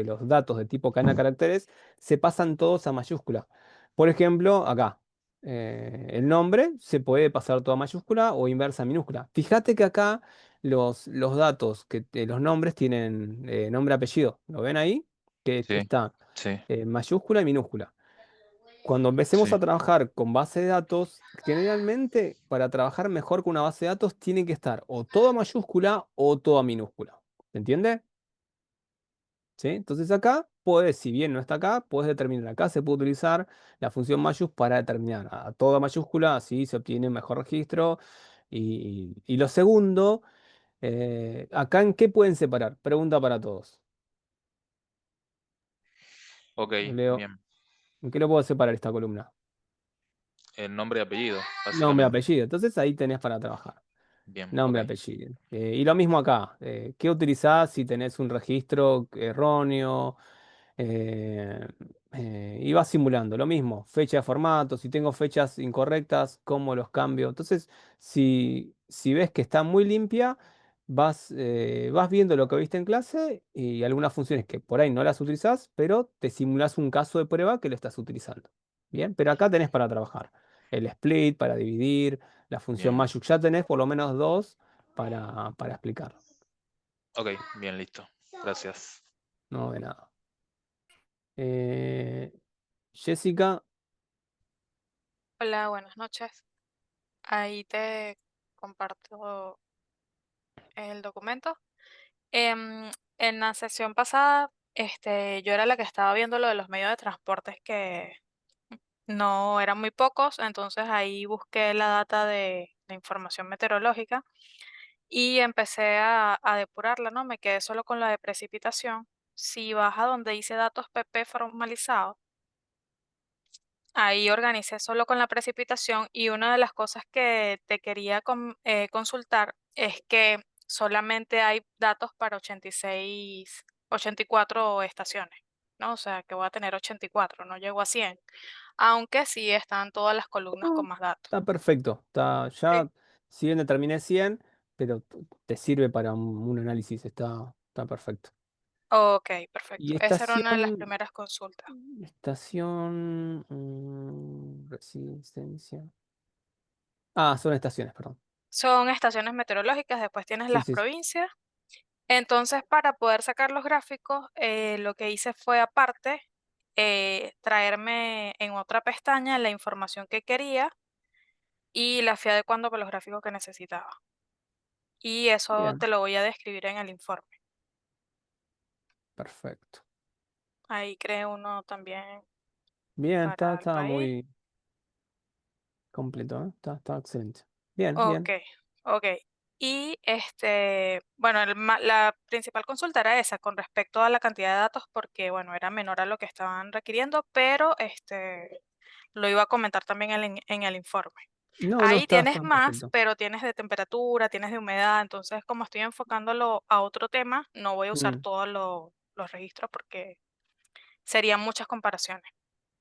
Speaker 1: los datos de tipo cadena de caracteres se pasan todos a mayúscula. Por ejemplo, acá, el nombre se puede pasar toda mayúscula o inversa minúscula. Fíjate que acá los datos, los nombres tienen nombre-apellido. ¿Lo ven ahí? Que
Speaker 8: sí,
Speaker 1: está
Speaker 8: sí,
Speaker 1: mayúscula y minúscula. Cuando empecemos
Speaker 8: sí,
Speaker 1: a trabajar con base de datos, generalmente para trabajar mejor con una base de datos tiene que estar o toda mayúscula o toda minúscula. ¿Se entiende? ¿Sí? Entonces acá puedes, si bien no está acá, puedes determinar. Acá se puede utilizar la función mayús para determinar a toda mayúscula, así se obtiene mejor registro. Y lo segundo, acá en qué pueden separar. Pregunta para todos.
Speaker 8: ok,
Speaker 1: Leo,
Speaker 8: bien.
Speaker 1: ¿en qué lo puedo separar esta columna?
Speaker 8: El nombre y apellido,
Speaker 1: Nombre,
Speaker 8: básicamente.
Speaker 1: apellido. Entonces ahí tenés para trabajar.
Speaker 8: Bien, ok,
Speaker 1: Nombre, apellido. Y lo mismo acá. ¿Qué utilizás si tenés un registro erróneo? eh, y vas simulando lo mismo, fecha de formato, si tengo fechas incorrectas, cómo los cambio. Entonces, si ves que está muy limpia, vas viendo lo que viste en clase y algunas funciones que por ahí no las utilizás, pero te simulas un caso de prueba que lo estás utilizando. Bien, pero acá tenés para trabajar. El split para dividir, la función
Speaker 8: bien,
Speaker 1: Magic, ya tenés por lo menos dos para explicar.
Speaker 8: ok, bien, listo. Gracias.
Speaker 1: No de nada. Eh, Jessica.
Speaker 9: Hola, buenas noches. Ahí te comparto el documento. En la sesión pasada, yo era la que estaba viendo lo de los medios de transportes que no eran muy pocos, entonces ahí busqué la data de información meteorológica y empecé a depurarla, ¿no? Me quedé solo con la de precipitación. Si vas a donde dice datos PP formalizados, ahí organicé solo con la precipitación y una de las cosas que te quería consultar es que solamente hay datos para 86, 84 estaciones, ¿no? O sea, que voy a tener 84, no llego a 100, aunque sí están todas las columnas con
Speaker 1: No,
Speaker 9: más datos.
Speaker 1: está perfecto. Está,
Speaker 9: Sí.
Speaker 1: ya, si bien determiné 100, pero te sirve para un análisis. Está perfecto.
Speaker 9: Ok, perfecto.
Speaker 1: Y
Speaker 9: Esa era una de las
Speaker 1: estación,
Speaker 9: primeras consultas.
Speaker 1: resistencia. Ah, son estaciones, perdón.
Speaker 9: Son estaciones meteorológicas, después tienes
Speaker 1: Sí,
Speaker 9: las
Speaker 1: sí, sí.
Speaker 9: provincias. Entonces, para poder sacar los gráficos, lo que hice fue aparte traerme en otra pestaña la información que quería y la fui adecuando con los gráficos que necesitaba. Y eso te
Speaker 1: Bien,
Speaker 9: lo voy a describir en el informe.
Speaker 1: perfecto.
Speaker 9: Ahí creé uno también
Speaker 1: Bien,
Speaker 9: para el
Speaker 1: está
Speaker 9: país.
Speaker 1: muy completo, ¿eh? Está excelente. Bien,
Speaker 9: Ok,
Speaker 1: bien.
Speaker 9: ok. Y bueno, la principal consulta era esa con respecto a la cantidad de datos, porque bueno, era menor a lo que estaban requiriendo, pero lo iba a comentar también en el informe.
Speaker 1: No, no,
Speaker 9: Ahí tienes
Speaker 1: está
Speaker 9: más,
Speaker 1: perfecto.
Speaker 9: pero tienes de temperatura, tienes de humedad, entonces como estoy enfocándolo a otro tema, no voy a usar
Speaker 1: Mm,
Speaker 9: todos los registros porque serían muchas comparaciones.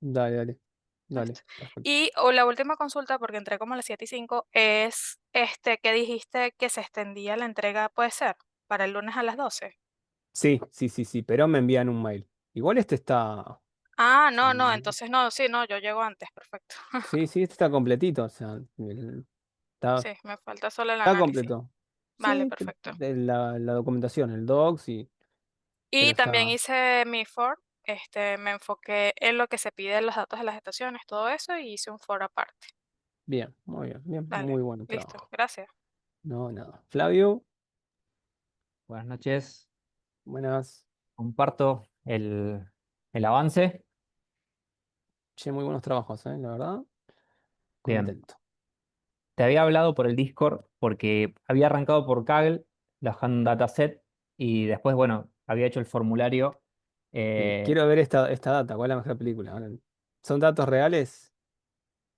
Speaker 1: dale, dale. Dale,
Speaker 9: ¿Listo?
Speaker 1: perfecto.
Speaker 9: Y o la última consulta, porque entré como a las 7:05, es que dijiste que se extendía la entrega, puede ser, para el lunes a las 12.
Speaker 1: Sí, sí, sí, sí, pero me envían un mail. Igual este está.
Speaker 9: Ah, no, no,
Speaker 1: Sí,
Speaker 9: entonces no, sí, no, yo llego antes, perfecto.
Speaker 1: sí, sí, este está completito. O sea, está,
Speaker 9: Sí, me falta solo el
Speaker 1: está
Speaker 9: análisis.
Speaker 1: completo.
Speaker 9: Vale,
Speaker 1: Sí,
Speaker 9: perfecto.
Speaker 1: de la documentación, el docs, pero
Speaker 9: Y también
Speaker 1: está
Speaker 9: hice mi for, me enfoqué en lo que se pide en los datos de las estaciones, todo eso, y hice un for aparte.
Speaker 1: bien, muy bien, bien,
Speaker 9: Vale,
Speaker 1: muy buen
Speaker 9: listo,
Speaker 1: trabajo.
Speaker 9: gracias.
Speaker 1: No, nada. Flavio,
Speaker 10: Buenas noches.
Speaker 1: Buenas.
Speaker 10: Comparto el avance.
Speaker 1: Che, muy buenos trabajos, la verdad.
Speaker 10: Bien.
Speaker 1: Contento.
Speaker 10: Te había hablado por el Discord porque había arrancado por Kaggle, bajando un dataset y después, bueno, había hecho el formulario. Eh,
Speaker 1: Quiero ver esta data, ¿cuál es la mejor película? Ahora, ¿son datos reales?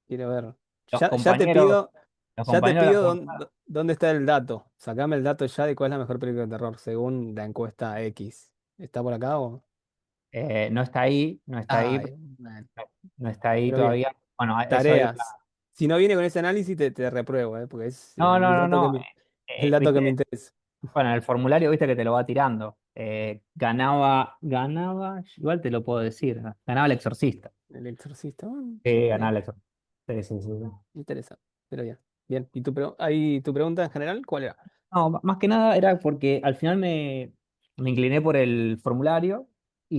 Speaker 1: Quiero ver.
Speaker 10: los
Speaker 1: Ya te
Speaker 10: compañeros,
Speaker 1: pido,
Speaker 10: los
Speaker 1: ya te
Speaker 10: compañeros de la
Speaker 1: pido
Speaker 10: facultad,
Speaker 1: dónde está el dato. Sacame el dato ya de cuál es la mejor película de terror, según la encuesta X. ¿Está por acá o?
Speaker 10: no está ahí, no está ahí,
Speaker 1: Ay, bueno,
Speaker 10: no está ahí
Speaker 1: pero bien.
Speaker 10: todavía. Bueno, eso es
Speaker 1: Tareas. Si no viene con ese análisis, te repruebo, porque es
Speaker 10: No,
Speaker 1: el
Speaker 10: no, no,
Speaker 1: dato
Speaker 10: no.
Speaker 1: el dato que me
Speaker 10: Viste,
Speaker 1: interesa.
Speaker 10: bueno, en el formulario viste que te lo va tirando. Ganaba, igual te lo puedo decir, ¿no? Ganaba el exorcista.
Speaker 1: El exorcista, bueno,
Speaker 10: Ganaba
Speaker 1: bien,
Speaker 10: el exorcista. Sí, sí, sí, sí.
Speaker 1: interesante. Pero bien. Bien. ¿Y ahí tu pregunta en general cuál era?
Speaker 10: No, más que nada era porque al final me incliné por el formulario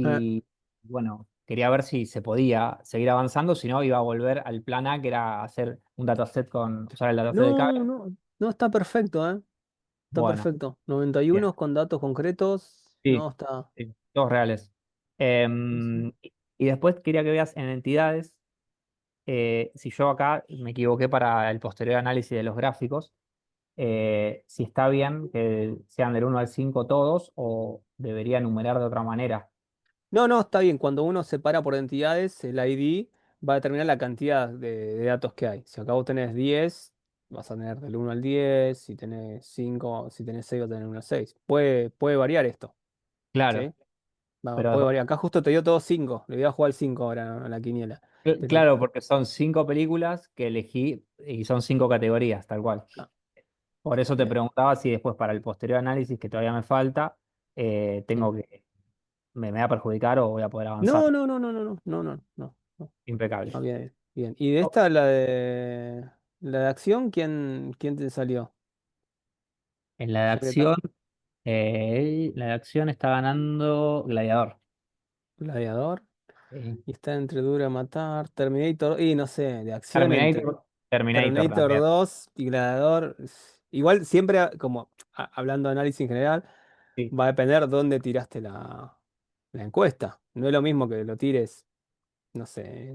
Speaker 1: Ah,
Speaker 10: y bueno, quería ver si se podía seguir avanzando, si no iba a volver al plan A, que era hacer un dataset usar el dataset de
Speaker 1: no,
Speaker 10: Kaggle.
Speaker 1: no, no está perfecto, ¿eh? Está
Speaker 10: Bueno,
Speaker 1: perfecto. 91
Speaker 10: bien.
Speaker 1: con datos concretos.
Speaker 10: Sí,
Speaker 1: No está.
Speaker 10: sí, todos reales.
Speaker 1: Sí, sí.
Speaker 10: Y después quería que veas en entidades, si yo acá me equivoqué para el posterior análisis de los gráficos, si está bien que sean del 1 al 5 todos o debería enumerar de otra manera.
Speaker 1: No, no, está bien. Cuando uno separa por entidades, el ID va a determinar la cantidad de datos que hay. Si acá vos tenés 10, vas a tener del 1 al 10. Si tenés 5, si tenés 6, vas a tener 1 al 6. Puede variar esto,
Speaker 10: Claro,
Speaker 1: ¿sí? Puede
Speaker 10: pero
Speaker 1: variar. Acá justo te dio todos 5. Le voy a jugar al 5 ahora a la quiniela. Pero,
Speaker 10: claro, porque son 5 películas que elegí y son 5 categorías, tal cual.
Speaker 1: ah,
Speaker 10: Por eso te
Speaker 1: bien.
Speaker 10: preguntaba si después para el posterior análisis, que todavía me falta,
Speaker 1: Mm.
Speaker 10: me va a perjudicar o voy a poder
Speaker 1: No,
Speaker 10: avanzar.
Speaker 1: no, no, no, no, no, no, no, no, no.
Speaker 10: Impecable.
Speaker 1: Ah, bien, bien. ¿Y de
Speaker 10: Oh,
Speaker 1: esta, la de acción, quién te salió?
Speaker 10: En la de
Speaker 1: Porque acá,
Speaker 10: acción, la de acción está ganando Gladiador.
Speaker 1: Gladiador.
Speaker 10: Sí.
Speaker 1: Y está entre Duro de Matar, Terminator, y no sé, de acción entre
Speaker 10: Terminator
Speaker 1: Terminator
Speaker 10: también.
Speaker 1: 2 y Gladiador. Igual siempre, como hablando de análisis en general,
Speaker 10: Sí,
Speaker 1: va a depender dónde tiraste la encuesta. No es lo mismo que lo tires, no sé,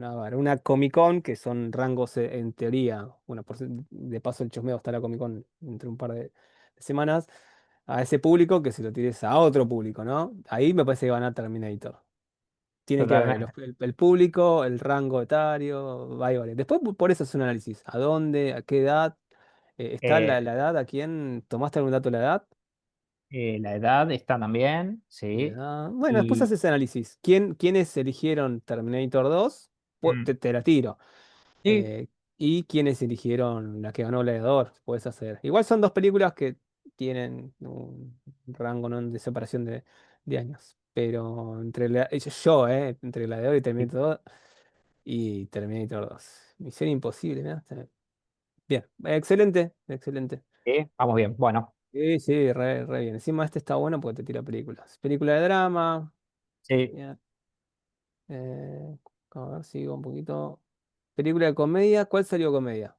Speaker 1: a ver, una Comic Con, que son rangos en teoría. Bueno, de paso el chusmeo está la Comic Con entre un par de semanas. A ese público que se lo tires a otro público, ¿no? Ahí me parece que van a Terminator. Tiene que ver
Speaker 10: totalmente.
Speaker 1: el público, el rango etario, va y vale. Después por eso es un análisis. ¿A dónde? ¿A qué edad? ¿Está
Speaker 10: Eh,
Speaker 1: la edad? ¿A quién? ¿Tomaste algún dato de la edad?
Speaker 10: la edad está también,
Speaker 1: La
Speaker 10: sí.
Speaker 1: edad. Bueno, después
Speaker 10: Y
Speaker 1: haces análisis. ¿Quiénes eligieron Terminator 2?
Speaker 10: mm,
Speaker 1: Te la tiro.
Speaker 10: sí,
Speaker 1: Eh, ¿Y quiénes eligieron la que ganó Gladiador? Puedes hacer. Igual son dos películas que tienen un rango, ¿no?, de separación de años. Pero entre Gladiador y
Speaker 10: sí,
Speaker 1: Terminator 2. Y Terminator 2. Misión imposible, ¿no? Bien, excelente, excelente.
Speaker 10: sí, vamos bien. Bueno,
Speaker 1: Sí, sí, re bien. Encima este está bueno porque te tira películas. Película de drama.
Speaker 10: sí.
Speaker 1: Bien. eh, a ver, sigo un poquito. Película de comedia. ¿Cuál salió comedia?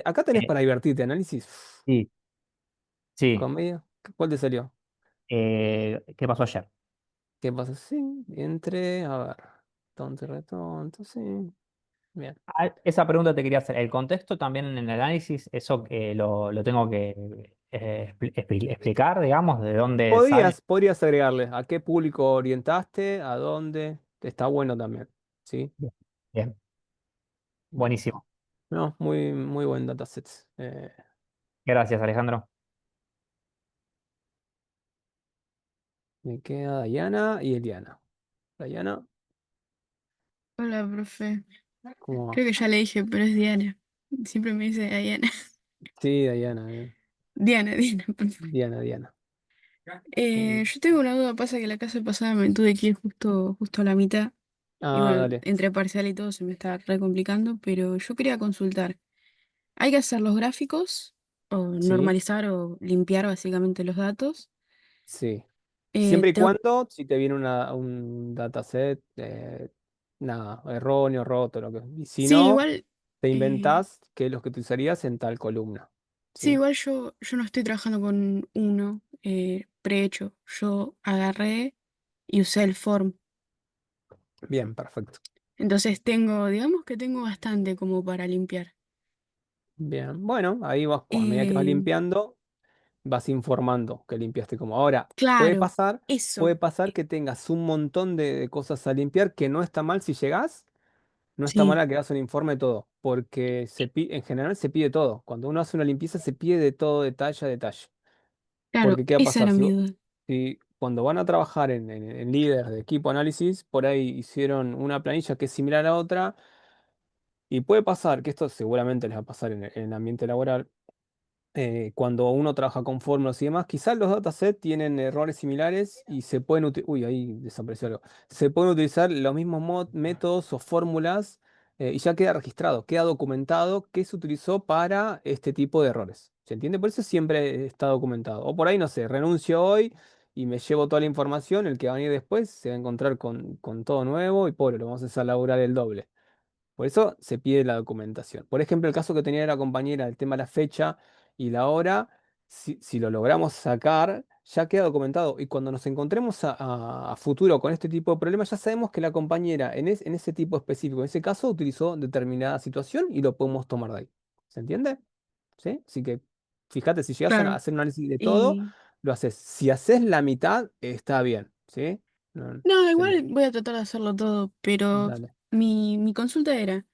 Speaker 1: Acá tenés
Speaker 10: eh,
Speaker 1: para divertirte, análisis.
Speaker 10: sí, sí.
Speaker 1: Comedia. ¿Cuál te salió?
Speaker 10: ¿Qué pasó ayer?
Speaker 1: ¿Qué pasa? Sí, a ver. Tonto y retonto, sí. Bien.
Speaker 10: Ah, esa pregunta te quería hacer. ¿El contexto también en el análisis, eso lo tengo que explicar, digamos, de dónde sale?
Speaker 1: Podrías agregarle a qué público orientaste, a dónde. Está bueno también. ¿Sí?
Speaker 10: Bien, bien,
Speaker 1: Bien.
Speaker 10: buenísimo.
Speaker 1: No, muy buen dataset.
Speaker 10: Gracias, Alejandro.
Speaker 1: Me queda Diana y Eliana. Diana,
Speaker 2: Hola, profe.
Speaker 1: ¿cómo va?
Speaker 2: Creo que ya le dije, pero es Diana. Siempre me dice Diana.
Speaker 1: Sí, Diana,
Speaker 2: Diana, Diana, profe.
Speaker 1: Diana. Eh,
Speaker 2: Yo tengo una duda, pasa que la clase pasada me tuve que ir justo a la mitad. Y bueno,
Speaker 1: dale.
Speaker 2: entre parcial y todo se me está re complicando, pero yo quería consultar. ¿Hay que hacer los gráficos o
Speaker 1: Sí,
Speaker 2: normalizar o limpiar básicamente los datos?
Speaker 1: sí. Siempre y
Speaker 2: Tengo...
Speaker 1: cuando, si te viene un dataset, nada, erróneo, roto, lo que. Y si
Speaker 2: Sí,
Speaker 1: no,
Speaker 2: igual,
Speaker 1: te
Speaker 2: eh,
Speaker 1: inventás que es los que tú usarías en tal columna.
Speaker 2: sí,
Speaker 1: ¿Sí?
Speaker 2: igual yo no estoy trabajando con uno. prehecho. Yo agarré y usé el form.
Speaker 1: Bien, perfecto.
Speaker 2: Entonces digamos que tengo bastante como para limpiar.
Speaker 1: Bien, bueno, ahí vas, a medida que vas
Speaker 2: Eh,
Speaker 1: limpiando, vas informando que limpiaste como. Ahora,
Speaker 2: claro, eso,
Speaker 1: puede pasar que tengas un montón de cosas a limpiar, que no está mal si llegás, no está mal
Speaker 2: sí,
Speaker 1: a que hagas un informe de todo, porque en general se pide todo. Cuando uno hace una limpieza se pide de todo detalle a detalle.
Speaker 2: claro,
Speaker 1: Porque ¿qué va a
Speaker 2: esa
Speaker 1: pasar?
Speaker 2: era mi duda.
Speaker 1: Si cuando van a trabajar en líderes de equipo análisis, por ahí hicieron una planilla que es similar a otra, y puede pasar, que esto seguramente les va a pasar en el ambiente laboral, cuando uno trabaja con fórmulas y demás, quizás los datasets tienen errores similares y se pueden utilizar, uy, ahí desapareció algo, se pueden utilizar los mismos métodos o fórmulas y ya queda registrado, queda documentado qué se utilizó para este tipo de errores. ¿Se entiende? Por eso siempre está documentado. O por ahí, no sé, renuncio hoy y me llevo toda la información, el que va a venir después se va a encontrar con todo nuevo y pobre, lo vamos a hacer laburar el doble. Por eso se pide la documentación. Por ejemplo, el caso que tenía la compañera, el tema de la fecha y la hora, si lo logramos sacar, ya queda documentado. Y cuando nos encontremos a futuro con este tipo de problemas, ya sabemos que la compañera en ese tipo específico, en ese caso, utilizó determinada situación y lo podemos tomar de ahí. ¿Se entiende? ¿Sí? Así que fíjate, si llegas a
Speaker 2: Claro.
Speaker 1: hacer un análisis de todo,
Speaker 2: Y
Speaker 1: lo haces. Si haces la mitad, está bien. ¿Sí? No,
Speaker 2: no,
Speaker 1: se
Speaker 2: igual
Speaker 1: entiende.
Speaker 2: voy a tratar de hacerlo todo, pero
Speaker 1: Dale.
Speaker 2: mi consulta era,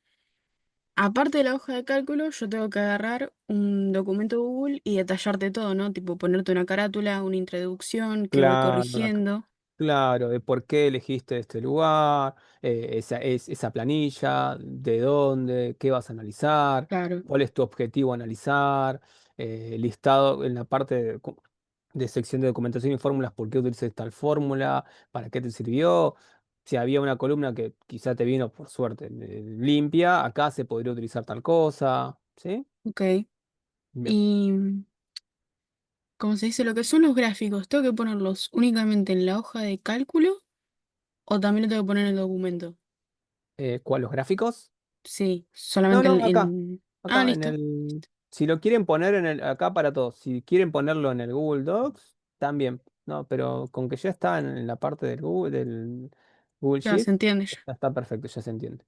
Speaker 2: aparte de la hoja de cálculo, yo tengo que agarrar un documento Google y detallarte todo, ¿no? Tipo ponerte una carátula, una introducción, que voy
Speaker 1: Claro,
Speaker 2: corrigiendo.
Speaker 1: claro, de por qué elegiste este lugar, esa planilla, de dónde, qué vas a analizar,
Speaker 2: Claro,
Speaker 1: cuál es tu objetivo a analizar, listado en la parte de sección de documentación y fórmulas, por qué utilizaste tal fórmula, para qué te sirvió. Si había una columna que quizá te vino por suerte limpia, acá se podría utilizar tal cosa, ¿sí?
Speaker 2: ok.
Speaker 1: Bien.
Speaker 2: Y, como se dice, lo que son los gráficos, ¿tengo que ponerlos únicamente en la hoja de cálculo o también lo tengo que poner en el documento?
Speaker 1: ¿Cuál, los gráficos?
Speaker 2: Sí,
Speaker 1: No,
Speaker 2: solamente
Speaker 1: no, acá.
Speaker 2: Ah,
Speaker 1: Acá en
Speaker 2: listo.
Speaker 1: el. Si lo quieren poner acá para todos. Si quieren ponerlo en el Google Docs, también. No, pero con que ya está en la parte del Google
Speaker 2: Ya se
Speaker 1: Sheet,
Speaker 2: entiende ya.
Speaker 1: está perfecto, ya se entiende.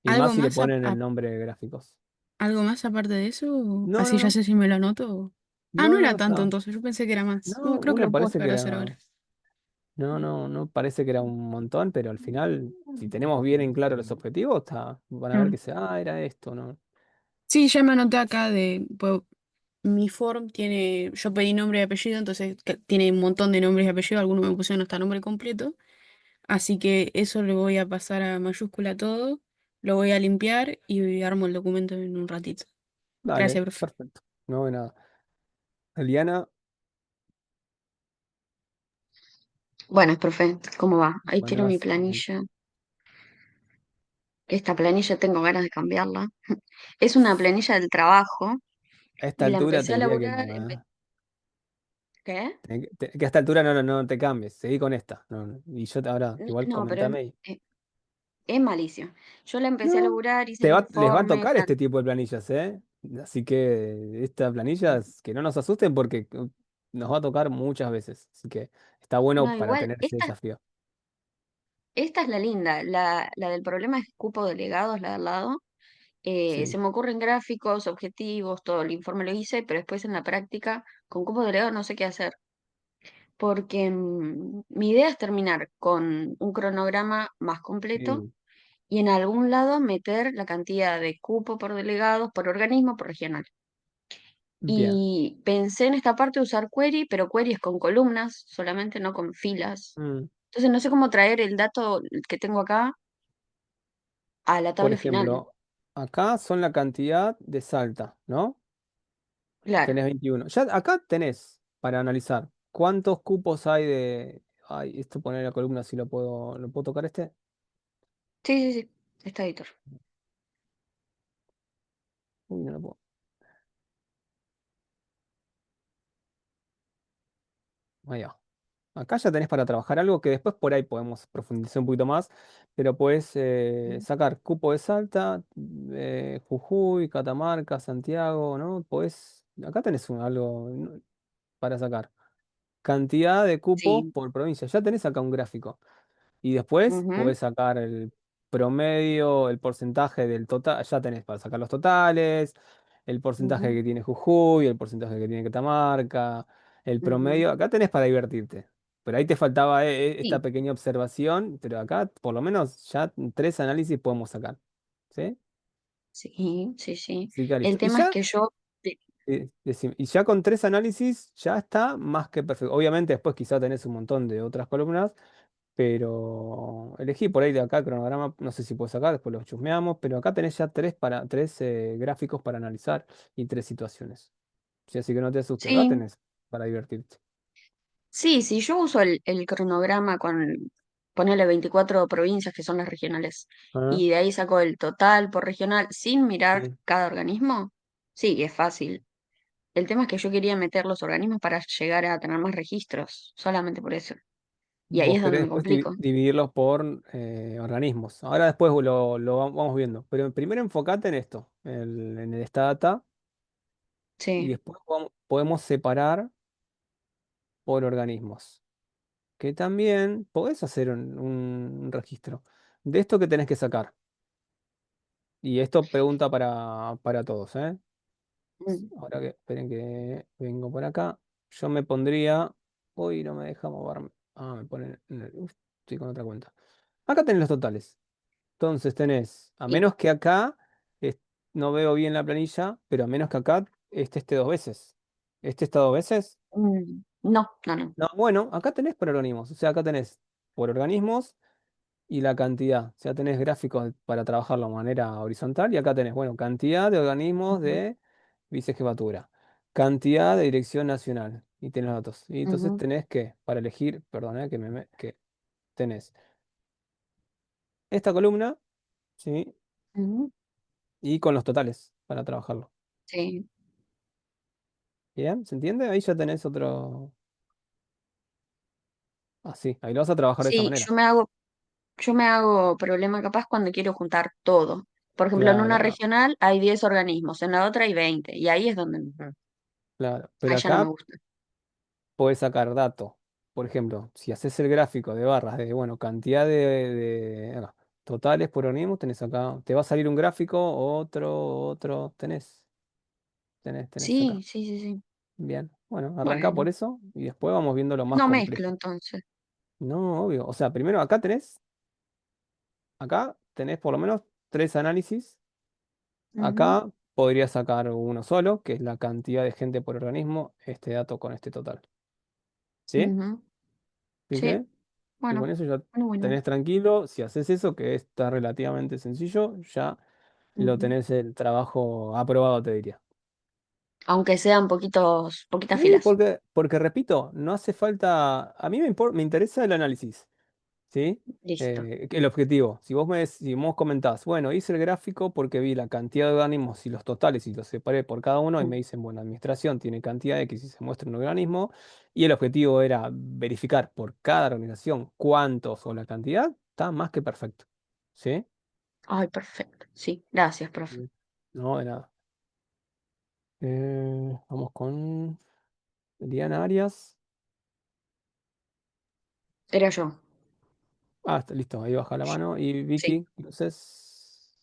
Speaker 1: Y más
Speaker 2: ¿Algo
Speaker 1: si le
Speaker 2: más,
Speaker 1: ponen el nombre de gráficos.
Speaker 2: algo más aparte de eso?
Speaker 1: No,
Speaker 2: Así
Speaker 1: no,
Speaker 2: ya
Speaker 1: no.
Speaker 2: sé si me lo anoto. Ah,
Speaker 1: No,
Speaker 2: no
Speaker 1: no,
Speaker 2: era
Speaker 1: no
Speaker 2: tanto
Speaker 1: está.
Speaker 2: entonces, yo pensé que era más.
Speaker 1: No,
Speaker 2: No, creo que
Speaker 1: uno
Speaker 2: lo puedo
Speaker 1: parece que
Speaker 2: llegar a
Speaker 1: era.
Speaker 2: hacer ahora.
Speaker 1: No, no, no parece que era un montón, pero al final, si tenemos bien en claro los objetivos, van a ver
Speaker 2: Mm.
Speaker 1: que era esto, ¿no?
Speaker 2: Sí, ya me anoté acá mi form tiene, yo pedí nombre y apellido, entonces tiene un montón de nombres y apellidos, algunos me pusieron hasta nombre completo, así que eso le voy a pasar a mayúscula todo, lo voy a limpiar y armo el documento en un ratito.
Speaker 1: Dale,
Speaker 2: Gracias, profe.
Speaker 1: perfecto. No ve nada. Eliana,
Speaker 11: Buenas, profe, ¿cómo va? Ahí tiene mi
Speaker 1: buenas.
Speaker 11: planilla. Esta planilla tengo ganas de cambiarla. Es una planilla del trabajo
Speaker 1: A esta
Speaker 11: y la
Speaker 1: altura
Speaker 11: empecé
Speaker 1: te
Speaker 11: a
Speaker 1: diría que
Speaker 11: elaborar.
Speaker 1: no, ¿eh?
Speaker 11: ¿Qué?
Speaker 1: Que a esta altura no te cambies, seguí con esta. No, no. Y yo ahora, igual
Speaker 11: No, pero
Speaker 1: comentame.
Speaker 11: es malicio. Yo la empecé a
Speaker 1: No,
Speaker 11: elaborar, hice el
Speaker 1: les va a
Speaker 11: informe,
Speaker 1: tocar este tipo de planillas, ¿eh? Así que esta planilla, que no nos asusten porque nos va a tocar muchas veces. Así que está bueno
Speaker 11: no,
Speaker 1: para
Speaker 11: igual,
Speaker 1: tener ese desafío.
Speaker 11: esta es la linda. La del problema es cupo delegados, la de al lado.
Speaker 1: Sí,
Speaker 11: Se me ocurren gráficos, objetivos, todo el informe lo hice, pero después en la práctica, con cupo delegado no sé qué hacer. Porque mi idea es terminar con un cronograma más completo
Speaker 1: sí,
Speaker 11: y en algún lado meter la cantidad de cupo por delegados, por organismo, por regional.
Speaker 1: bien.
Speaker 11: Y pensé en esta parte usar query, pero query es con columnas, solamente no con filas.
Speaker 1: Mm,
Speaker 11: Entonces no sé cómo traer el dato que tengo acá a la
Speaker 1: Por
Speaker 11: tabla final.
Speaker 1: ejemplo, acá son la cantidad de Salta, ¿no?
Speaker 11: Claro.
Speaker 1: Tenés 21. Ya acá tenés para analizar cuántos cupos hay de. Ay, esto poner la columna si lo puedo tocar este.
Speaker 11: Sí, sí, sí. Está editor.
Speaker 1: Uy, no lo puedo. Ahí va. Acá ya tenés para trabajar algo que después por ahí podemos profundizar un poquito más, pero puedes sacar cupo de Salta, Jujuy, Catamarca, Santiago, ¿no? Acá tenés algo, ¿no? para sacar. cantidad de cupos
Speaker 11: Sí.
Speaker 1: por provincia. Ya tenés acá un gráfico. Y después
Speaker 11: Ujú,
Speaker 1: podés sacar el promedio, el porcentaje del total. Ya tenés para sacar los totales, el porcentaje
Speaker 11: ujú,
Speaker 1: que tiene Jujuy, el porcentaje que tiene Catamarca, el
Speaker 11: ujú.
Speaker 1: promedio. Acá tenés para divertirte. Pero ahí te faltaba esta
Speaker 11: Sí,
Speaker 1: pequeña observación, pero acá por lo menos ya 3 análisis podemos sacar. ¿Sí?
Speaker 11: sí, sí, sí.
Speaker 1: Así que
Speaker 11: El
Speaker 1: listo. Y
Speaker 11: tema es
Speaker 1: ya,
Speaker 11: que yo,
Speaker 1: y ya con 3 análisis ya está más que perfecto. Obviamente después quizá tenés un montón de otras columnas, pero elegí por ahí de acá el cronograma, no sé si puedo sacar, después lo chusmeamos, pero acá tenés ya tres gráficos para analizar y 3 situaciones. Sí, así que no te asustes, acá
Speaker 11: sí,
Speaker 1: tenés para divertirte.
Speaker 11: sí, sí, yo uso el cronograma con, ponerle 24 provincias que son las regionales,
Speaker 1: Ah,
Speaker 11: y de ahí saco el total por regional sin mirar
Speaker 1: sí.
Speaker 11: cada organismo. Sí, es fácil. El tema es que yo quería meter los organismos para llegar a tener más registros, solamente por eso. Y ahí
Speaker 1: Vos
Speaker 11: es donde
Speaker 1: querés
Speaker 11: me
Speaker 1: después
Speaker 11: complico.
Speaker 1: dividirlos por organismos. Ahora después vamos viendo, pero primero enfocate en esto, en el Stata, y
Speaker 11: Sí.
Speaker 1: después podemos separar por organismos. Que también podés hacer un registro de esto que tenés que sacar. Y esto pregunta para todos, ¿eh?
Speaker 11: Mm,
Speaker 1: Ahora que esperen que vengo por acá, yo me pondría. Uy, no me deja moverme. Ah, me ponen. Uf, estoy con otra cuenta. Acá tenés los totales. Entonces tenés, a
Speaker 11: sí.
Speaker 1: menos que acá, no veo bien la planilla, pero a menos que acá esté 2 veces. ¿Este está 2 veces?
Speaker 11: No, no, no.
Speaker 1: No, bueno, acá tenés por organismos. O sea, acá tenés por organismos y la cantidad. O sea, tenés gráficos para trabajarlo de manera horizontal y acá tenés, bueno, cantidad de organismos
Speaker 11: Ujú,
Speaker 1: de vicejefatura, cantidad de dirección nacional y tenés los datos. Y entonces
Speaker 11: ujú,
Speaker 1: tenés que, para elegir, perdón, que tenés esta columna, ¿sí?
Speaker 11: ujú.
Speaker 1: Y con los totales para trabajarlo.
Speaker 11: Sí.
Speaker 1: ¿Bien? ¿Se entiende? Ahí ya tenés otro. Así, ahí lo vas a trabajar de esa
Speaker 11: Sí,
Speaker 1: manera.
Speaker 11: yo me hago problema capaz cuando quiero juntar todo. Por ejemplo, en una
Speaker 1: Claro, no,
Speaker 11: regional hay 10 organismos, en la otra hay 20, y ahí es donde
Speaker 1: claro. Pero
Speaker 11: ahí ya no me
Speaker 1: acá
Speaker 11: gusta.
Speaker 1: podés sacar datos. Por ejemplo, si haces el gráfico de barras de, bueno, cantidad acá, totales por organismo, tenés acá, te va a salir un gráfico, otro, tenés acá.
Speaker 11: Sí, sí, sí, sí.
Speaker 1: Bien, bueno, arrancá por
Speaker 11: Bueno,
Speaker 1: eso y después vamos viendo lo más
Speaker 11: no mezclo
Speaker 1: complejo.
Speaker 11: entonces.
Speaker 1: No, obvio. O sea, primero acá tenés por lo menos 3 análisis.
Speaker 11: Ujú,
Speaker 1: Acá podría sacar uno solo, que es la cantidad de gente por organismo, este dato con este total. ¿Sí?
Speaker 11: ujú. Sí,
Speaker 1: ¿Fíjate? Y con
Speaker 11: bueno,
Speaker 1: eso ya
Speaker 11: bueno, bueno.
Speaker 1: tenés tranquilo. Si haces eso, que está relativamente sencillo, ya lo
Speaker 11: Ujú.
Speaker 1: tenés el trabajo aprobado, te diría.
Speaker 11: Aunque sean poquitas
Speaker 1: Sí,
Speaker 11: filas.
Speaker 1: porque repito, no hace falta. A mí me interesa el análisis. ¿Sí?
Speaker 11: Listo.
Speaker 1: El objetivo. Si vos comentás, bueno, hice el gráfico porque vi la cantidad de organismos y los totales y los separé por cada uno y me
Speaker 11: Mm.
Speaker 1: dicen, bueno, administración tiene cantidad X y se muestra un organismo y el objetivo era verificar por cada organización cuántos o la cantidad, está más que perfecto. ¿Sí?
Speaker 11: Ay, perfecto. Sí, gracias, profe.
Speaker 1: Mm. No, de nada. Vamos con Diana Arias.
Speaker 11: Era yo.
Speaker 1: Ah, está listo, ahí baja la mano. Y
Speaker 11: Sí.
Speaker 1: Vicky, entonces,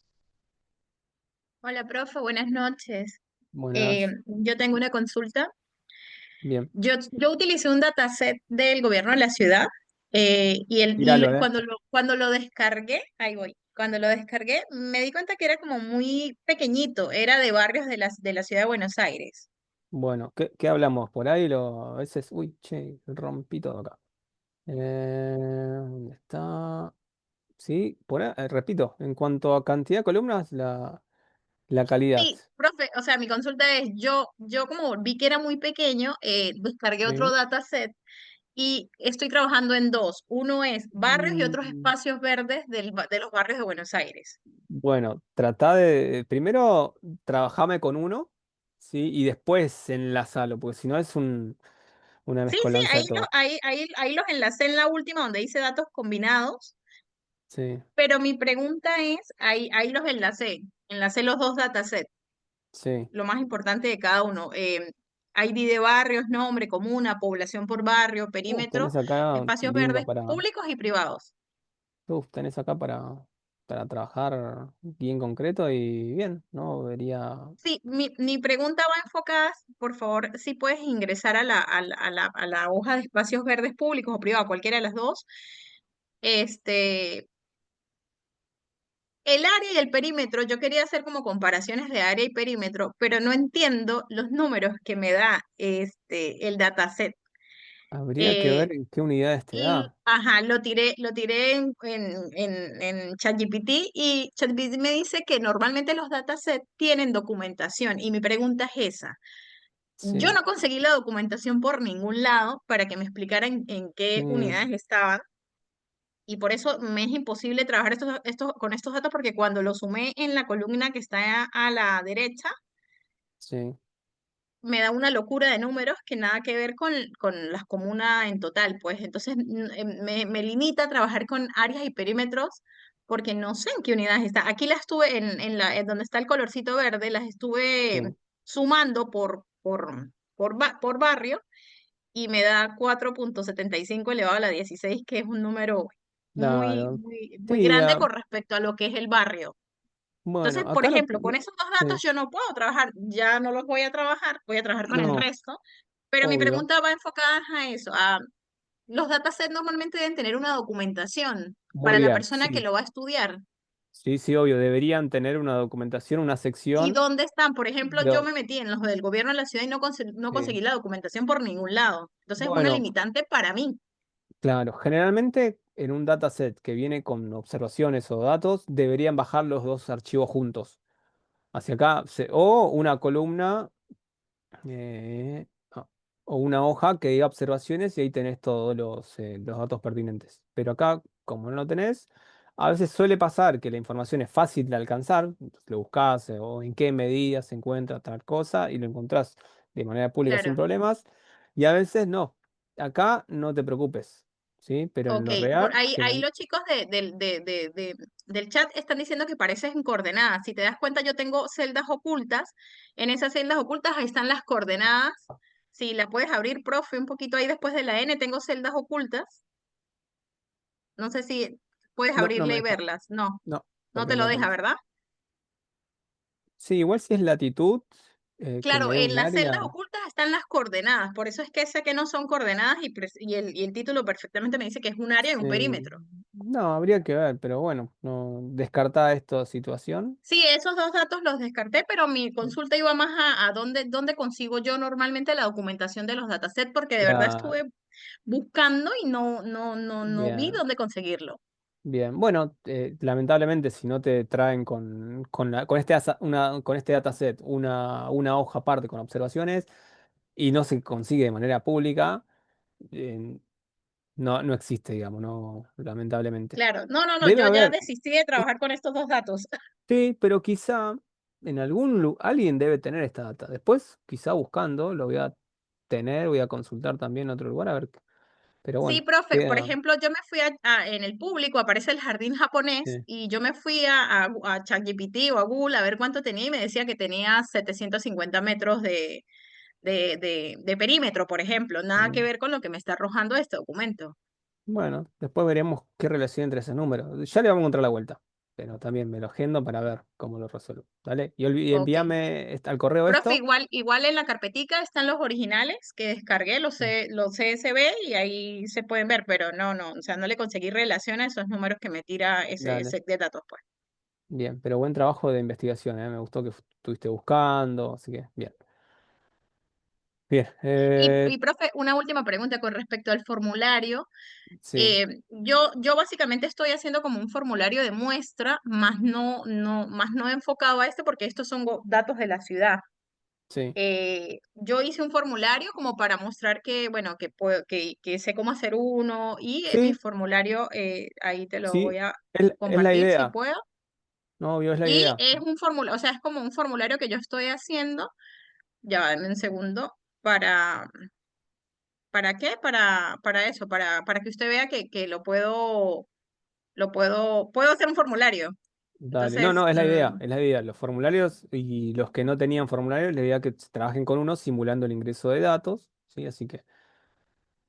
Speaker 12: Hola, profe, buenas noches.
Speaker 1: buenas.
Speaker 12: Yo tengo una consulta.
Speaker 1: Bien.
Speaker 12: Yo utilicé un dataset del gobierno de la ciudad
Speaker 1: Tíralo,
Speaker 12: cuando lo descargué, ahí voy, cuando lo descargué me di cuenta que era como muy pequeñito, era de barrios de la ciudad de Buenos Aires.
Speaker 1: Bueno, ¿qué hablamos? Por ahí a veces. Uy, che, rompí todo acá. ¿Dónde está? Sí, por ahí, repito, en cuanto a cantidad de columnas, la calidad.
Speaker 12: Sí, profe, o sea, mi consulta es, yo como vi que era muy pequeño, descargué otro
Speaker 1: Sí.
Speaker 12: dataset y estoy trabajando en dos. Uno es barrios y otros
Speaker 1: Mm,
Speaker 12: espacios verdes de los barrios de Buenos Aires.
Speaker 1: Bueno, tratá de. Primero, trabajame con uno, ¿sí? Y después enlazalo, porque si no es una
Speaker 12: Sí, sí,
Speaker 1: mezcolanza de todo.
Speaker 12: ahí los enlacé en la última donde dice datos combinados,
Speaker 1: Sí,
Speaker 12: pero mi pregunta es, ahí los enlacé los dos datasets,
Speaker 1: sí.
Speaker 12: lo más importante de cada uno. ID de barrios, nombre, comuna, población por barrio, perímetro,
Speaker 1: Tenés acá
Speaker 12: espacios
Speaker 1: lindo
Speaker 12: verdes
Speaker 1: para,
Speaker 12: públicos y privados.
Speaker 1: tenés acá para trabajar bien concreto y bien, ¿no? Vería,
Speaker 12: Sí, mi pregunta va enfocada, por favor, si puedes ingresar a la hoja de espacios verdes públicos o privados, cualquiera de las dos. Este, el área y el perímetro, yo quería hacer como comparaciones de área y perímetro, pero no entiendo los números que me da el dataset.
Speaker 1: habría que
Speaker 12: Eh,
Speaker 1: ver en qué unidades te da.
Speaker 12: Ajá, lo tiré en ChatGPT y ChatGPT me dice que normalmente los datasets tienen documentación y mi pregunta es esa. Yo
Speaker 1: Sí.
Speaker 12: no conseguí la documentación por ningún lado para que me explicaran en qué
Speaker 1: Mm,
Speaker 12: unidades estaban y por eso me es imposible trabajar con estos datos porque cuando lo sumé en la columna que está a la derecha,
Speaker 1: sí,
Speaker 12: me da una locura de números que nada que ver con las comunas en total, pues entonces me limita a trabajar con áreas y perímetros porque no sé en qué unidades está. Aquí las estuve en donde está el colorcito verde, las estuve
Speaker 1: sí.
Speaker 12: sumando por barrio y me da 4,75 elevado a la 16, que es un número
Speaker 1: Claro.
Speaker 12: muy
Speaker 1: Sí,
Speaker 12: grande con respecto a lo que es el barrio.
Speaker 1: bueno,
Speaker 12: Entonces, por
Speaker 1: acá
Speaker 12: ejemplo, con esos dos
Speaker 1: sí,
Speaker 12: datos yo no puedo trabajar, ya no los voy a trabajar con el
Speaker 1: no,
Speaker 12: resto, pero mi
Speaker 1: obvio,
Speaker 12: pregunta va enfocada a eso, a los datasets normalmente deben tener una documentación
Speaker 1: muy
Speaker 12: para la
Speaker 1: bien,
Speaker 12: persona que
Speaker 1: sí,
Speaker 12: lo va a estudiar.
Speaker 1: sí, sí, obvio, deberían tener una documentación, una
Speaker 12: ¿Y
Speaker 1: sección
Speaker 12: dónde están? Por ejemplo, yo
Speaker 1: de,
Speaker 12: me metí en los del gobierno de la ciudad y no
Speaker 1: sí.
Speaker 12: conseguí la documentación por ningún lado. Entonces es una
Speaker 1: Bueno,
Speaker 12: limitante para mí.
Speaker 1: claro, generalmente en un dataset que viene con observaciones o datos, deberían bajar los dos archivos juntos. Hacia acá, o una columna ah, o una hoja que diga observaciones y ahí tenés todos los datos pertinentes. Pero acá, como no lo tenés, a veces suele pasar que la información es fácil de alcanzar, entonces lo buscás o en qué medida se encuentra tal cosa y lo encontrás de manera pública sin
Speaker 12: Claro.
Speaker 1: problemas, y a veces no. Acá no te preocupes, ¿sí? Pero en
Speaker 12: Ok,
Speaker 1: lo
Speaker 12: por
Speaker 1: real,
Speaker 12: ahí los chicos del chat están diciendo que parecen coordenadas. Si te das cuenta, yo tengo celdas ocultas. En esas celdas ocultas ahí están las coordenadas. Si las puedes abrir, profe, un poquito ahí después de la N, tengo celdas ocultas. No sé si puedes
Speaker 1: no, no
Speaker 12: abrirle
Speaker 1: me
Speaker 12: y
Speaker 1: deja.
Speaker 12: verlas. No,
Speaker 1: No,
Speaker 12: no
Speaker 1: porque
Speaker 12: te lo
Speaker 1: no
Speaker 12: deja,
Speaker 1: tenés.
Speaker 12: ¿verdad?
Speaker 1: Sí, igual si es latitud, que me
Speaker 12: Claro,
Speaker 1: dé
Speaker 12: en
Speaker 1: un
Speaker 12: las celdas
Speaker 1: área.
Speaker 12: ocultas están las coordenadas. Por eso es que sé que no son coordenadas y el título perfectamente me dice que es un área y un
Speaker 1: Sí,
Speaker 12: perímetro.
Speaker 1: no, habría que ver, pero bueno, no descartada esta situación.
Speaker 12: Sí, esos dos datos los descarté, pero mi consulta iba más a dónde consigo yo normalmente la documentación de los datasets, porque de verdad
Speaker 1: La,
Speaker 12: estuve buscando y no vi
Speaker 1: bien,
Speaker 12: dónde conseguirlo.
Speaker 1: bien. Bueno, lamentablemente si no te traen con este, con este dataset una hoja aparte con observaciones y no se consigue de manera pública, eh, no, no existe, digamos, no, lamentablemente.
Speaker 12: Claro, no,
Speaker 1: Debe
Speaker 12: yo ya
Speaker 1: haber,
Speaker 12: desistí de trabajar con estos dos datos.
Speaker 1: sí, pero quizá en algún lugar alguien debe tener esta data. Después, quizá buscando, lo voy a tener, voy a consultar también en otro lugar, a ver. Pero
Speaker 12: Sí,
Speaker 1: bueno,
Speaker 12: profe, por
Speaker 1: queda.
Speaker 12: ejemplo, yo me fui en el público, aparece el jardín japonés,
Speaker 1: Sí.
Speaker 12: y yo me fui a ChatGPT o a Google a ver cuánto tenía y me decía que tenía 750 metros de perímetro, por ejemplo. Nada que
Speaker 1: Mm.
Speaker 12: ver con lo que me está arrojando este documento.
Speaker 1: Bueno, después veremos qué relación entre esos números. Ya le vamos a encontrar la vuelta, pero también me lo agendo para ver cómo lo resuelvo. ¿Dale? Y
Speaker 12: Ok.
Speaker 1: envíame al correo
Speaker 12: Profe,
Speaker 1: esto.
Speaker 12: igual en la carpetica están los originales que descargué,
Speaker 1: Sí.
Speaker 12: los CSV, y ahí se pueden ver, pero o sea, no le conseguí relación a esos números que me tira ese
Speaker 1: Dale.
Speaker 12: set de datos, pues.
Speaker 1: Bien, pero buen trabajo de investigación, ¿eh? Me gustó que estuviste buscando, así que bien. Bien,
Speaker 12: Y profe, una última pregunta con respecto al formulario.
Speaker 1: sí,
Speaker 12: Yo básicamente estoy haciendo como un formulario de muestra, más no enfocado a este porque estos son datos de la ciudad.
Speaker 1: sí.
Speaker 12: Yo hice un formulario como para mostrar que, bueno, que sé cómo hacer uno y mi
Speaker 1: Sí,
Speaker 12: formulario, ahí te lo voy
Speaker 1: sí,
Speaker 12: a
Speaker 1: es la
Speaker 12: compartir si
Speaker 1: idea.
Speaker 12: puedo.
Speaker 1: No, obvio, es la
Speaker 12: Y
Speaker 1: idea.
Speaker 12: es un formulario, o sea, es como un formulario que yo estoy haciendo, ya va, dame un segundo, para, ¿para qué? Para eso, para que usted vea que puedo hacer un formulario.
Speaker 1: Dale. No,
Speaker 12: Entonces,
Speaker 1: no, es la idea. Los formularios y los que no tenían formularios, la idea es que trabajen con uno simulando el ingreso de datos, ¿sí? Así que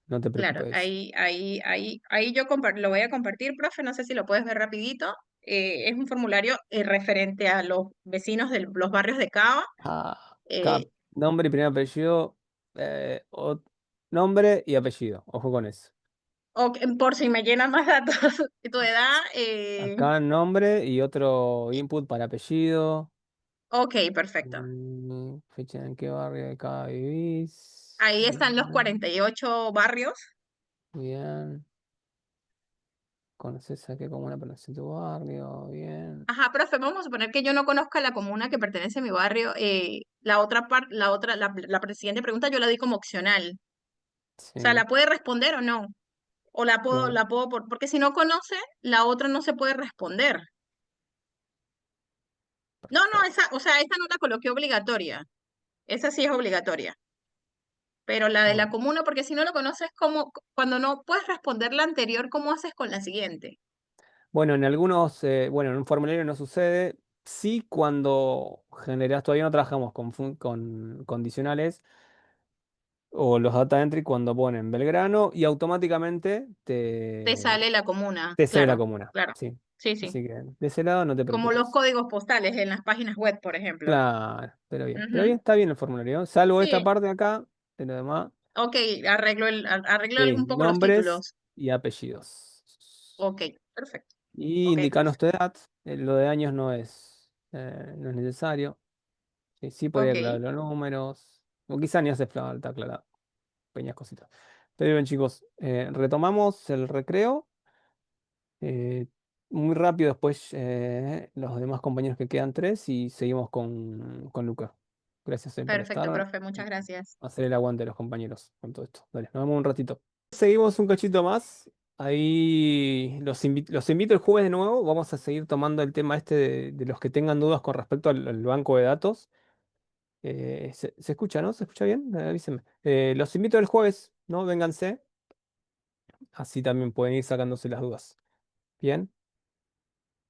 Speaker 1: no te
Speaker 12: claro,
Speaker 1: preocupes.
Speaker 12: ahí yo lo voy a compartir, profe, no sé si lo puedes ver rapidito. Es un formulario referente a los vecinos de los barrios de Cava.
Speaker 1: Ah,
Speaker 12: eh,
Speaker 1: nombre y primer apellido, nombre y apellido. Ojo con eso.
Speaker 12: por si me llenan más datos, tu edad,
Speaker 1: Acá nombre y otro input para apellido.
Speaker 12: ok, perfecto.
Speaker 1: Fecha en qué barrio de acá vivís.
Speaker 12: Ahí están los 48 barrios.
Speaker 1: Bien. ¿Conoces a qué comuna pertenece tu barrio? Bien.
Speaker 12: Ajá, profe, vamos a suponer que yo no conozca la comuna que pertenece a mi barrio. La siguiente pregunta yo la di como opcional. O sea,
Speaker 1: Sí,
Speaker 12: ¿la puede responder o no? O
Speaker 1: claro.
Speaker 12: porque si no conoce, la otra no se puede responder. No, no,
Speaker 1: Perfecto.
Speaker 12: o sea, esa no la coloqué obligatoria. Esa sí es obligatoria. Pero la de
Speaker 1: Ah,
Speaker 12: la comuna, porque si no lo conoces, cuando no puedes responder la anterior, ¿cómo haces con la siguiente?
Speaker 1: bueno, en algunos, bueno, en un formulario no sucede. Sí, cuando generas, todavía no trabajamos con condicionales o los data entry cuando ponen Belgrano y automáticamente
Speaker 12: Te sale la comuna,
Speaker 1: te sale la
Speaker 12: claro,
Speaker 1: comuna.
Speaker 12: claro.
Speaker 1: Sí.
Speaker 12: Sí, sí.
Speaker 1: Así que de ese lado no te
Speaker 12: Como los
Speaker 1: preocupes.
Speaker 12: códigos postales en las páginas web, por ejemplo.
Speaker 1: Claro, pero bien. Pero
Speaker 12: Ujú.
Speaker 1: bien, está bien el formulario. Salvo esta
Speaker 12: Sí,
Speaker 1: parte de acá, de lo demás.
Speaker 12: ok, arreglo
Speaker 1: Sí,
Speaker 12: un poco los
Speaker 1: nombres
Speaker 12: títulos.
Speaker 1: y apellidos.
Speaker 12: Ok, perfecto.
Speaker 1: Y
Speaker 12: Ok,
Speaker 1: indicarnos
Speaker 12: profe.
Speaker 1: tu edad. Lo de años no es necesario. Sí, sí podría
Speaker 12: Ok,
Speaker 1: aclarar los números. O quizá ni hace falta aclarar pequeñas cositas. Pero bien, chicos, retomamos el recreo. eh, Muy rápido después los demás compañeros que quedan tres y seguimos con Luca. Gracias por
Speaker 12: perfecto,
Speaker 1: estar.
Speaker 12: profe. Muchas gracias.
Speaker 1: Hacer el aguante de los compañeros con todo esto. Dale, nos vemos un ratito. Seguimos un cachito más. Ahí los invito el jueves de nuevo. Vamos a seguir tomando el tema este de los que tengan dudas con respecto al banco de datos. Se escucha, ¿no? ¿Se escucha bien? Avísenme. Los invito el jueves, ¿no? Vénganse. Así también pueden ir sacándose las dudas. Bien.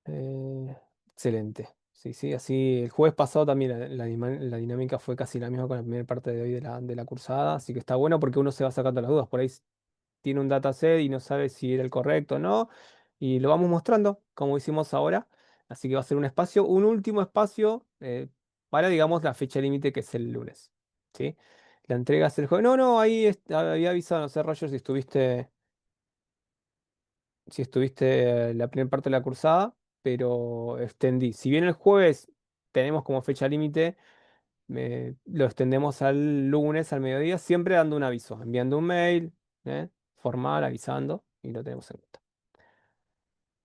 Speaker 1: Eh, Excelente. Sí, sí, así el jueves pasado también la dinámica fue casi la misma con la primera parte de hoy de la cursada, así que está bueno porque uno se va sacando las dudas. Por ahí tiene un dataset y no sabe si era el correcto o no, y lo vamos mostrando como hicimos ahora. Así que va a ser un espacio, un último espacio para, digamos, la fecha límite que es el lunes. ¿Sí? La entrega es el jueves. No, no, ahí había avisado, no sé, Roger, si estuviste la primera parte de la cursada, pero extendí. Si bien el jueves tenemos como fecha límite, lo extendemos al lunes, al mediodía, siempre dando un aviso, enviando un mail, formal, avisando, y lo tenemos en cuenta.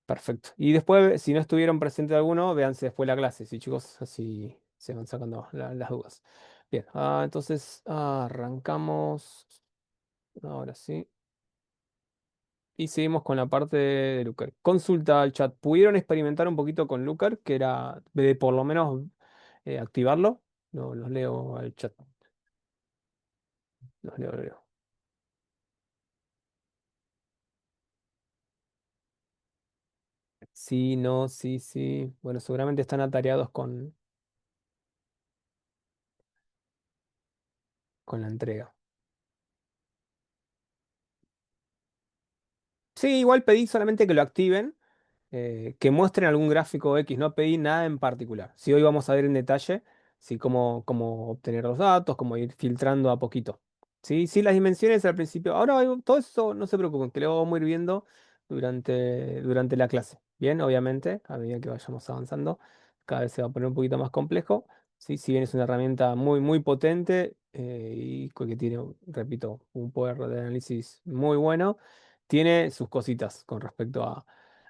Speaker 1: Perfecto. Y después, si no estuvieron presentes alguno, véanse después la clase, sí, chicos, así se van sacando las dudas. Bien, entonces arrancamos. Ahora sí. Y seguimos con la parte de Looker. Consulta al chat. ¿Pudieron experimentar un poquito con Looker? Que era de por lo menos activarlo. No, los leo al chat. Los leo. Sí, no, sí, sí. Bueno, seguramente están atareados con la entrega. Sí, igual pedí solamente que lo activen, que muestren algún gráfico X, no pedí nada en particular. Si hoy vamos a ver en detalle, sí, cómo obtener los datos, cómo ir filtrando a poquito. Sí, sí, las dimensiones al principio. Ahora todo eso no se preocupen, que lo vamos a ir viendo durante la clase. Bien, obviamente, a medida que vayamos avanzando, cada vez se va a poner un poquito más complejo. Sí, si bien es una herramienta muy, muy potente y que tiene, repito, un poder de análisis muy bueno, tiene sus cositas con respecto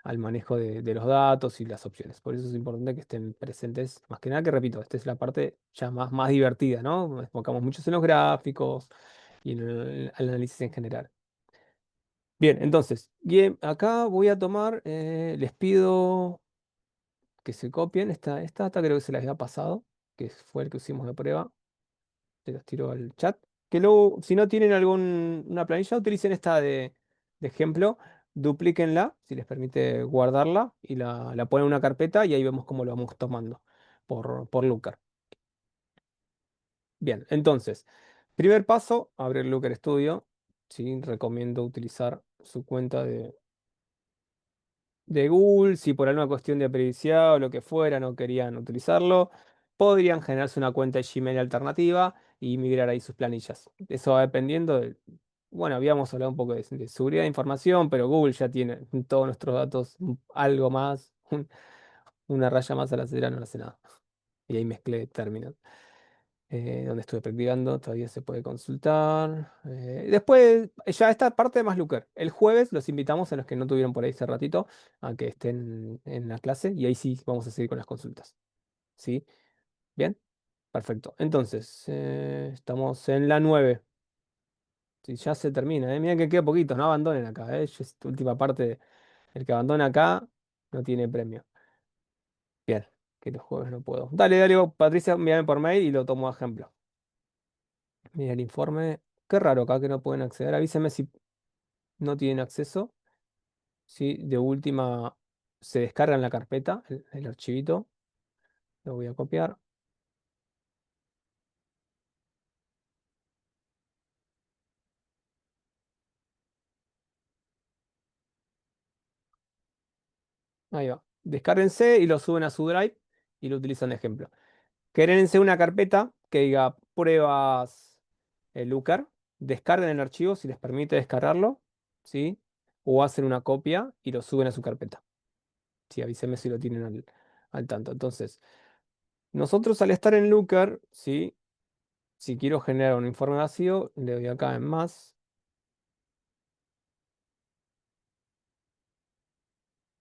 Speaker 1: al manejo de los datos y las opciones. Por eso es importante que estén presentes. Más que nada que, repito, esta es la parte ya más divertida, ¿no? Nos enfocamos mucho en los gráficos y en el análisis en general. Bien, entonces, bien, acá voy a tomar, les pido que se copien. Esta data creo que se las había pasado, que fue el que hicimos de prueba. Se los tiro al chat. Que luego, si no tienen una planilla, utilicen esta de ejemplo. duplíquenla, si les permite guardarla, y la ponen en una carpeta y ahí vemos cómo lo vamos tomando por Looker. Bien, entonces, primer paso, abrir Looker Studio. Sí, recomiendo utilizar su cuenta de Google. Si por alguna cuestión de periodicidad o lo que fuera no querían utilizarlo, podrían generarse una cuenta de Gmail alternativa y migrar ahí sus planillas. Eso va dependiendo de, bueno, habíamos hablado un poco de seguridad de información, pero Google ya tiene todos nuestros datos, algo más, una raya más a la acera no le hace nada. Y ahí mezclé términos. Donde estuve practicando, todavía se puede consultar. Después, ya esta parte de más Looker. El jueves los invitamos a los que no tuvieron por ahí ese ratito a que estén en la clase y ahí sí vamos a seguir con las consultas. ¿Sí? ¿Bien? Perfecto. Entonces, estamos en la 9. Sí, ya se termina, ¿eh? Miren que queda poquito, no abandonen acá, ¿eh? Ya es esta última parte, el que abandona acá no tiene premio. Bien, que los jueves no puedo. Dale, dale, Patricia, envíame por mail y lo tomo a ejemplo. Mira el informe. Qué raro acá que no pueden acceder. Avísenme si no tienen acceso. Si de última se descarga en la carpeta el archivito. Lo voy a copiar. Ahí va. Descárguense y lo suben a su Drive y lo utilizan de ejemplo. Créense una carpeta que diga pruebas Looker. Descarguen el archivo si les permite descargarlo. ¿Sí? O hacen una copia y lo suben a su carpeta. Sí, avísenme si lo tienen al tanto. Entonces, nosotros al estar en Looker, ¿sí? Si quiero generar un informe vacío, le doy acá en más.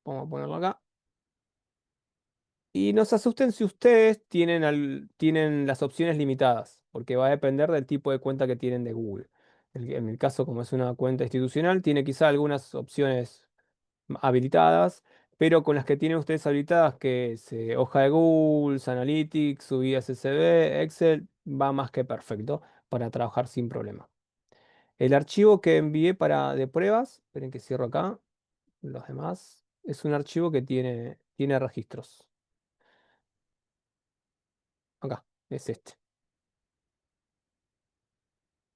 Speaker 1: Vamos a ponerlo acá. Y no se asusten si ustedes tienen las opciones limitadas, porque va a depender del tipo de cuenta que tienen de Google. En el caso, como es una cuenta institucional, tiene quizá algunas opciones habilitadas, pero con las que tienen ustedes habilitadas, que es hoja de Google, Analytics, subidas SB, Excel, va más que perfecto para trabajar sin problema. El archivo que envié de pruebas, esperen que cierro acá, los demás, es un archivo que tiene registros. Acá, es este.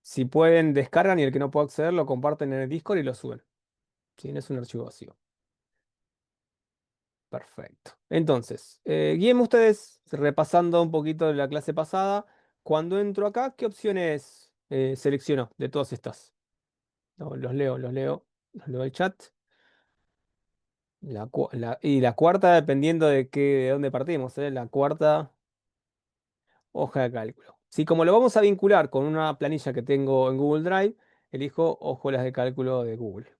Speaker 1: Si pueden, descargan y el que no pueda acceder lo comparten en el Discord y lo suben. Si no es un archivo vacío. Perfecto. Entonces, guíenme ustedes repasando un poquito de la clase pasada. Cuando entro acá, ¿qué opciones selecciono de todas estas? No, los leo el chat. Y la cuarta, dependiendo de dónde partimos, ¿eh? La cuarta hoja de cálculo. Si como lo vamos a vincular con una planilla que tengo en Google Drive, elijo hojuelas de cálculo de Google.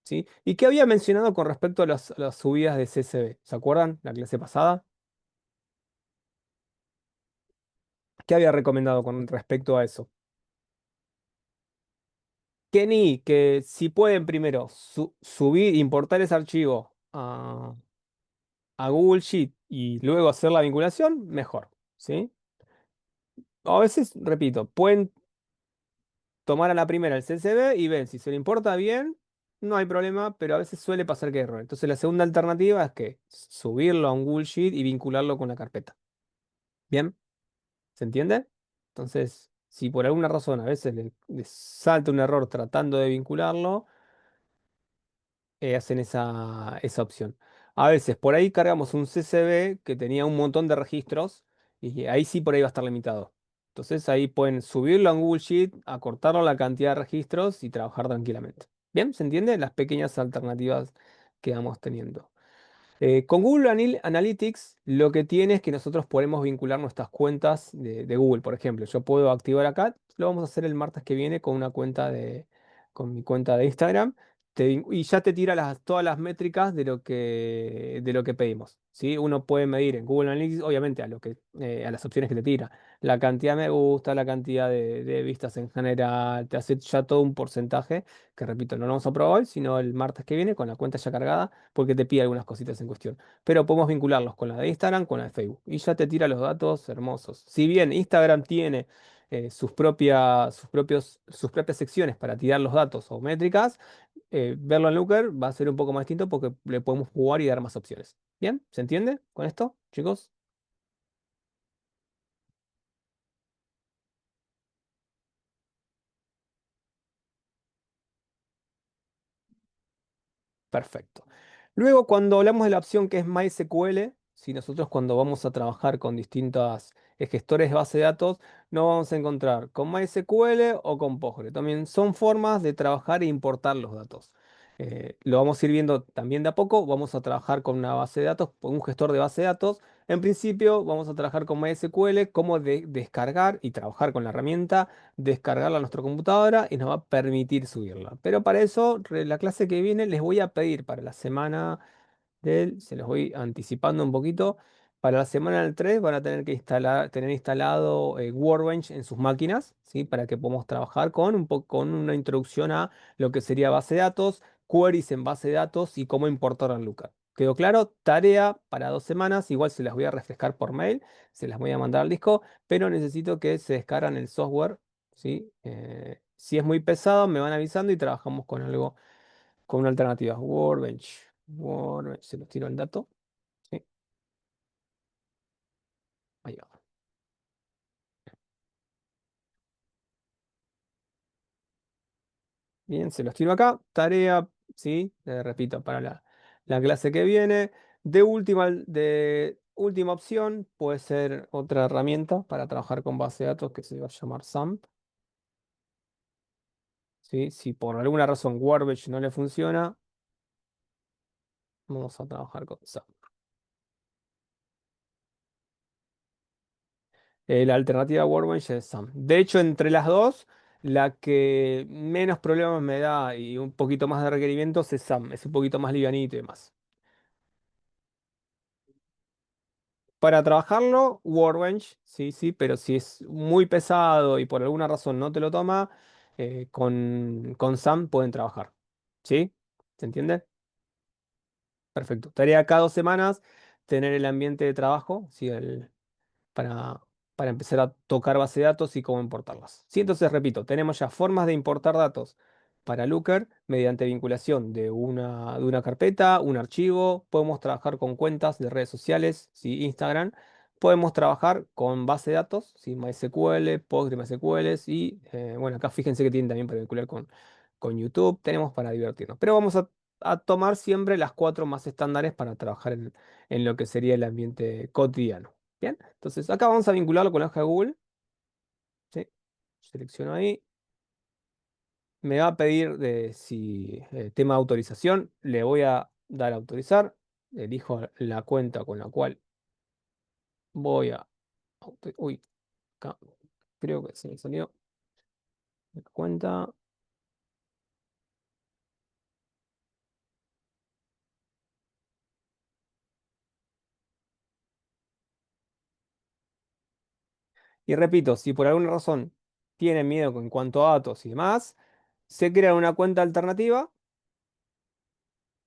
Speaker 1: ¿Sí? ¿Y qué había mencionado con respecto a las subidas de CSV? ¿Se acuerdan la clase pasada? ¿Qué había recomendado con respecto a eso? Kenny, que si pueden primero subir, importar ese archivo a Google Sheet y luego hacer la vinculación, mejor. ¿Sí? A veces, repito, pueden tomar a la primera el CSV y ven si se le importa bien, no hay problema, pero a veces suele pasar que hay error. Entonces la segunda alternativa es que subirlo a un Google Sheet y vincularlo con la carpeta. ¿Bien? ¿Se entiende? Entonces, si por alguna razón a veces les salta un error tratando de vincularlo, hacen esa opción. A veces por ahí cargamos un CSV que tenía un montón de registros y ahí sí por ahí va a estar limitado. Entonces ahí pueden subirlo a un Google Sheet, acortarlo la cantidad de registros y trabajar tranquilamente. ¿Bien? ¿Se entiende? Las pequeñas alternativas que vamos teniendo. Con Google Analytics lo que tiene es que nosotros podemos vincular nuestras cuentas de Google, por ejemplo. Yo puedo activar acá, lo vamos a hacer el martes que viene con con mi cuenta de Instagram, y ya te tira todas las métricas de lo que pedimos. ¿Sí? Uno puede medir en Google Analytics, obviamente, a las opciones que te tira. La cantidad de me gusta, la cantidad de vistas en general, te hace ya todo un porcentaje, que repito, no lo vamos a probar hoy, sino el martes que viene con la cuenta ya cargada porque te pide algunas cositas en cuestión. Pero podemos vincularlos con la de Instagram, con la de Facebook. Y ya te tira los datos hermosos. Si bien Instagram tiene sus propias secciones para tirar los datos o métricas, verlo en Looker va a ser un poco más distinto porque le podemos jugar y dar más opciones. ¿Bien? ¿Se entiende con esto, chicos? Perfecto. Luego, cuando hablamos de la opción que es MySQL, si nosotros cuando vamos a trabajar con distintos gestores de base de datos, no vamos a encontrar con MySQL o con Postgre. También son formas de trabajar e importar los datos. Lo vamos a ir viendo también de a poco. Vamos a trabajar con una base de datos, con un gestor de base de datos. En principio, vamos a trabajar con MySQL, cómo descargar y trabajar con la herramienta, descargarla a nuestra computadora y nos va a permitir subirla. Pero para eso, la clase que viene les voy a pedir para la semana se los voy anticipando un poquito, para la semana del 3 van a tener que tener instalado Workbench en sus máquinas, ¿sí? Para que podamos trabajar con con una introducción a lo que sería base de datos, queries en base de datos y cómo importar al Looker. ¿Quedó claro? Tarea para 2 semanas, igual se las voy a refrescar por mail, se las voy a mandar al disco, pero necesito que se descargan el software, ¿sí? Si es muy pesado, me van avisando y trabajamos con algo, con una alternativa. Workbench, se los tiro el dato. ¿Sí? Ahí va. Bien, se los tiro acá. Tarea, ¿sí? Repito, para la clase que viene. De última opción, puede ser otra herramienta para trabajar con base de datos que se va a llamar SAMP. ¿Sí? Si por alguna razón Workbench no le funciona, vamos a trabajar con SAMP. La alternativa a Workbench es SAMP. De hecho, entre las dos, la que menos problemas me da y un poquito más de requerimientos es SAMP. Es un poquito más livianito y demás. Para trabajarlo, Workbench, sí, sí, pero si es muy pesado y por alguna razón no te lo toma, con SAMP pueden trabajar. ¿Sí? ¿Se entiende? Perfecto. Tarea cada 2 semanas, tener el ambiente de trabajo, ¿sí? para, para empezar a tocar base de datos y cómo importarlas. Sí, entonces repito, tenemos ya formas de importar datos para Looker mediante vinculación de una carpeta, un archivo. Podemos trabajar con cuentas de redes sociales, ¿sí? Instagram. Podemos trabajar con base de datos, ¿sí? MySQL, PostgreSQL y bueno, acá fíjense que tienen también para vincular con YouTube. Tenemos para divertirnos. Pero vamos a tomar siempre las 4 más estándares para trabajar en lo que sería el ambiente cotidiano. Bien, entonces acá vamos a vincularlo con la hoja de Google. ¿Sí? Selecciono ahí. Me va a pedir si tema de autorización. Le voy a dar a autorizar. Elijo la cuenta con la cual voy a... Uy, acá creo que se me salió la cuenta. Y repito, si por alguna razón tienen miedo en cuanto a datos y demás, se crea una cuenta alternativa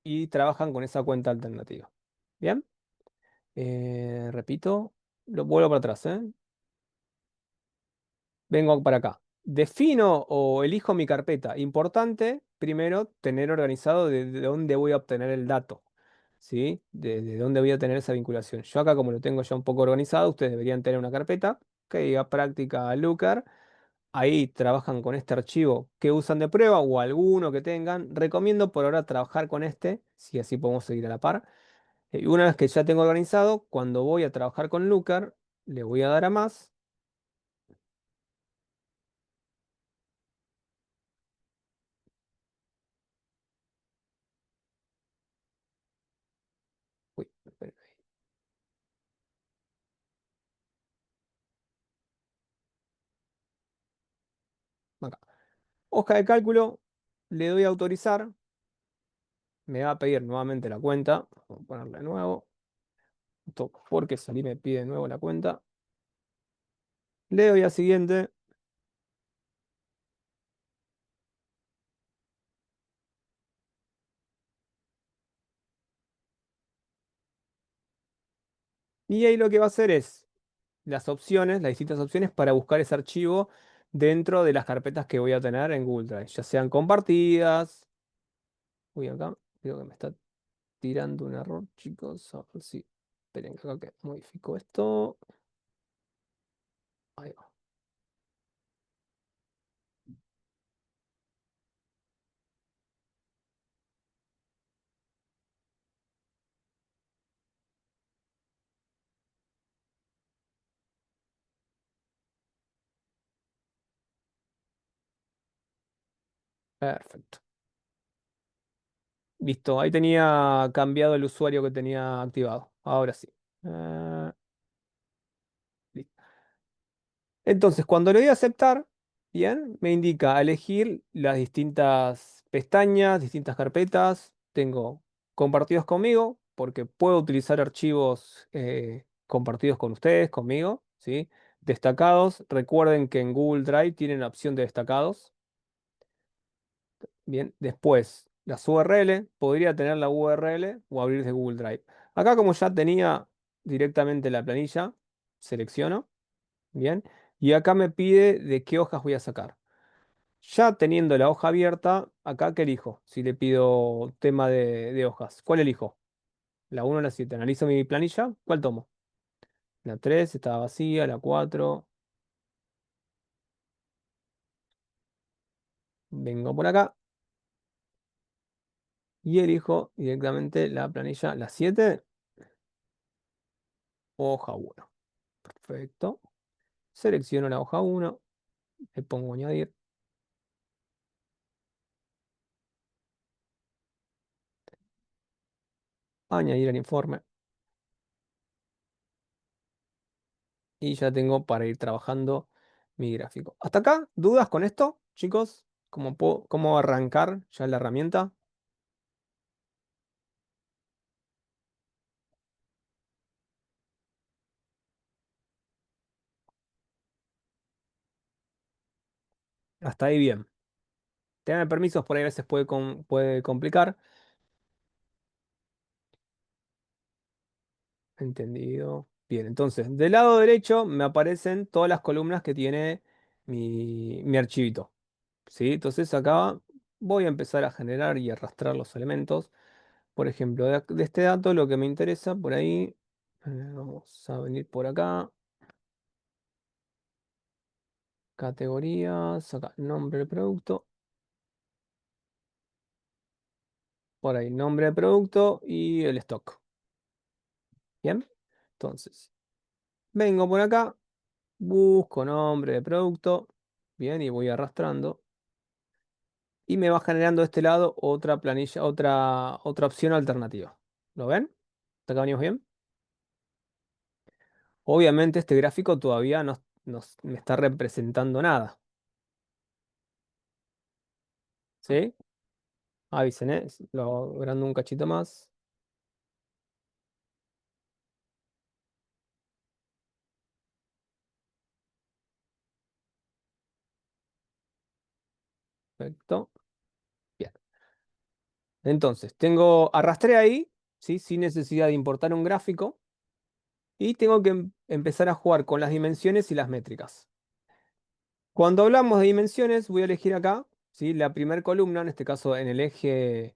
Speaker 1: y trabajan con esa cuenta alternativa. Bien, repito, lo vuelvo para atrás, ¿eh? Vengo para acá. Defino o elijo mi carpeta. Importante, primero, tener organizado de dónde voy a obtener el dato. ¿Sí? De dónde voy a tener esa vinculación. Yo acá, como lo tengo ya un poco organizado, ustedes deberían tener una carpeta que diga práctica Looker. Ahí trabajan con este archivo que usan de prueba o alguno que tengan. Recomiendo por ahora trabajar con este, si así podemos seguir a la par. Y una vez que ya tengo organizado, cuando voy a trabajar con Looker, le voy a dar a más. Uy, espera. Acá. Hoja de cálculo, le doy a autorizar, me va a pedir nuevamente la cuenta, vamos a ponerla de nuevo, porque salí me pide de nuevo la cuenta, le doy a siguiente, y ahí lo que va a hacer es las distintas opciones para buscar ese archivo dentro de las carpetas que voy a tener en Google Drive, ya sean compartidas, Uy, acá creo que me está tirando un error, chicos. A ver si. Esperen que acá que modifico esto. Ahí va. Perfecto. Listo, ahí tenía cambiado el usuario que tenía activado. Ahora sí. Eh, listo. Entonces, cuando le doy a aceptar, bien, me indica elegir las distintas pestañas, distintas carpetas. Tengo compartidos conmigo, porque puedo utilizar archivos compartidos con ustedes, conmigo, ¿sí? Destacados. Recuerden que en Google Drive tienen la opción de destacados. Bien, después las URL, podría tener la URL o abrir de Google Drive. Acá como ya tenía directamente la planilla, selecciono, bien, y acá me pide de qué hojas voy a sacar. Ya teniendo la hoja abierta, acá qué elijo, si le pido tema de hojas, ¿cuál elijo? La uno o la 7. Analizo mi planilla, ¿cuál tomo? La 3 estaba vacía, la 4. Vengo por acá y elijo directamente la planilla, la 7, hoja 1. Perfecto. Selecciono la hoja 1, le pongo añadir, añadir al informe y ya tengo para ir trabajando mi gráfico. ¿Hasta acá? ¿Dudas con esto, chicos? ¿Cómo arrancar ya la herramienta? Hasta ahí bien. Tener permisos por ahí a veces puede complicar. Entendido. Bien, entonces, del lado derecho me aparecen todas las columnas que tiene mi archivito. ¿Sí? Entonces acá voy a empezar a generar y arrastrar los elementos. Por ejemplo, de este dato lo que me interesa por ahí, vamos a venir por acá, categorías, acá, nombre del producto, por ahí, nombre del producto y el stock. Bien, entonces, vengo por acá, busco nombre de producto, bien, y voy arrastrando. Y me va generando de este lado otra planilla, otra opción alternativa. ¿Lo ven? ¿Hasta acá venimos bien? Obviamente este gráfico todavía no me está representando nada. ¿Sí? Avisen, ¿eh? Lo agrando un cachito más. Perfecto. Bien. Entonces, arrastré ahí, ¿sí? Sin necesidad de importar un gráfico. Y tengo que empezar a jugar con las dimensiones y las métricas. Cuando hablamos de dimensiones, voy a elegir acá, ¿sí? La primera columna, en este caso en el eje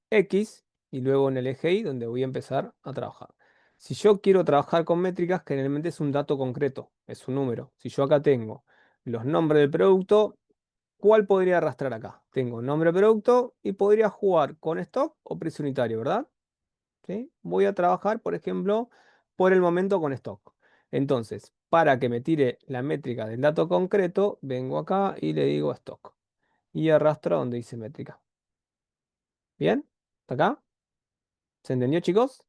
Speaker 1: X y luego en el eje Y, donde voy a empezar a trabajar. Si yo quiero trabajar con métricas, generalmente es un dato concreto, es un número. Si yo acá tengo los nombres del producto, ¿cuál podría arrastrar acá? Tengo nombre de producto y podría jugar con stock o precio unitario, ¿verdad? ¿Sí? Voy a trabajar, por ejemplo, por el momento con stock. Entonces, para que me tire la métrica del dato concreto, vengo acá y le digo stock. Y arrastro donde dice métrica. ¿Bien? ¿Hasta acá? ¿Se entendió, chicos?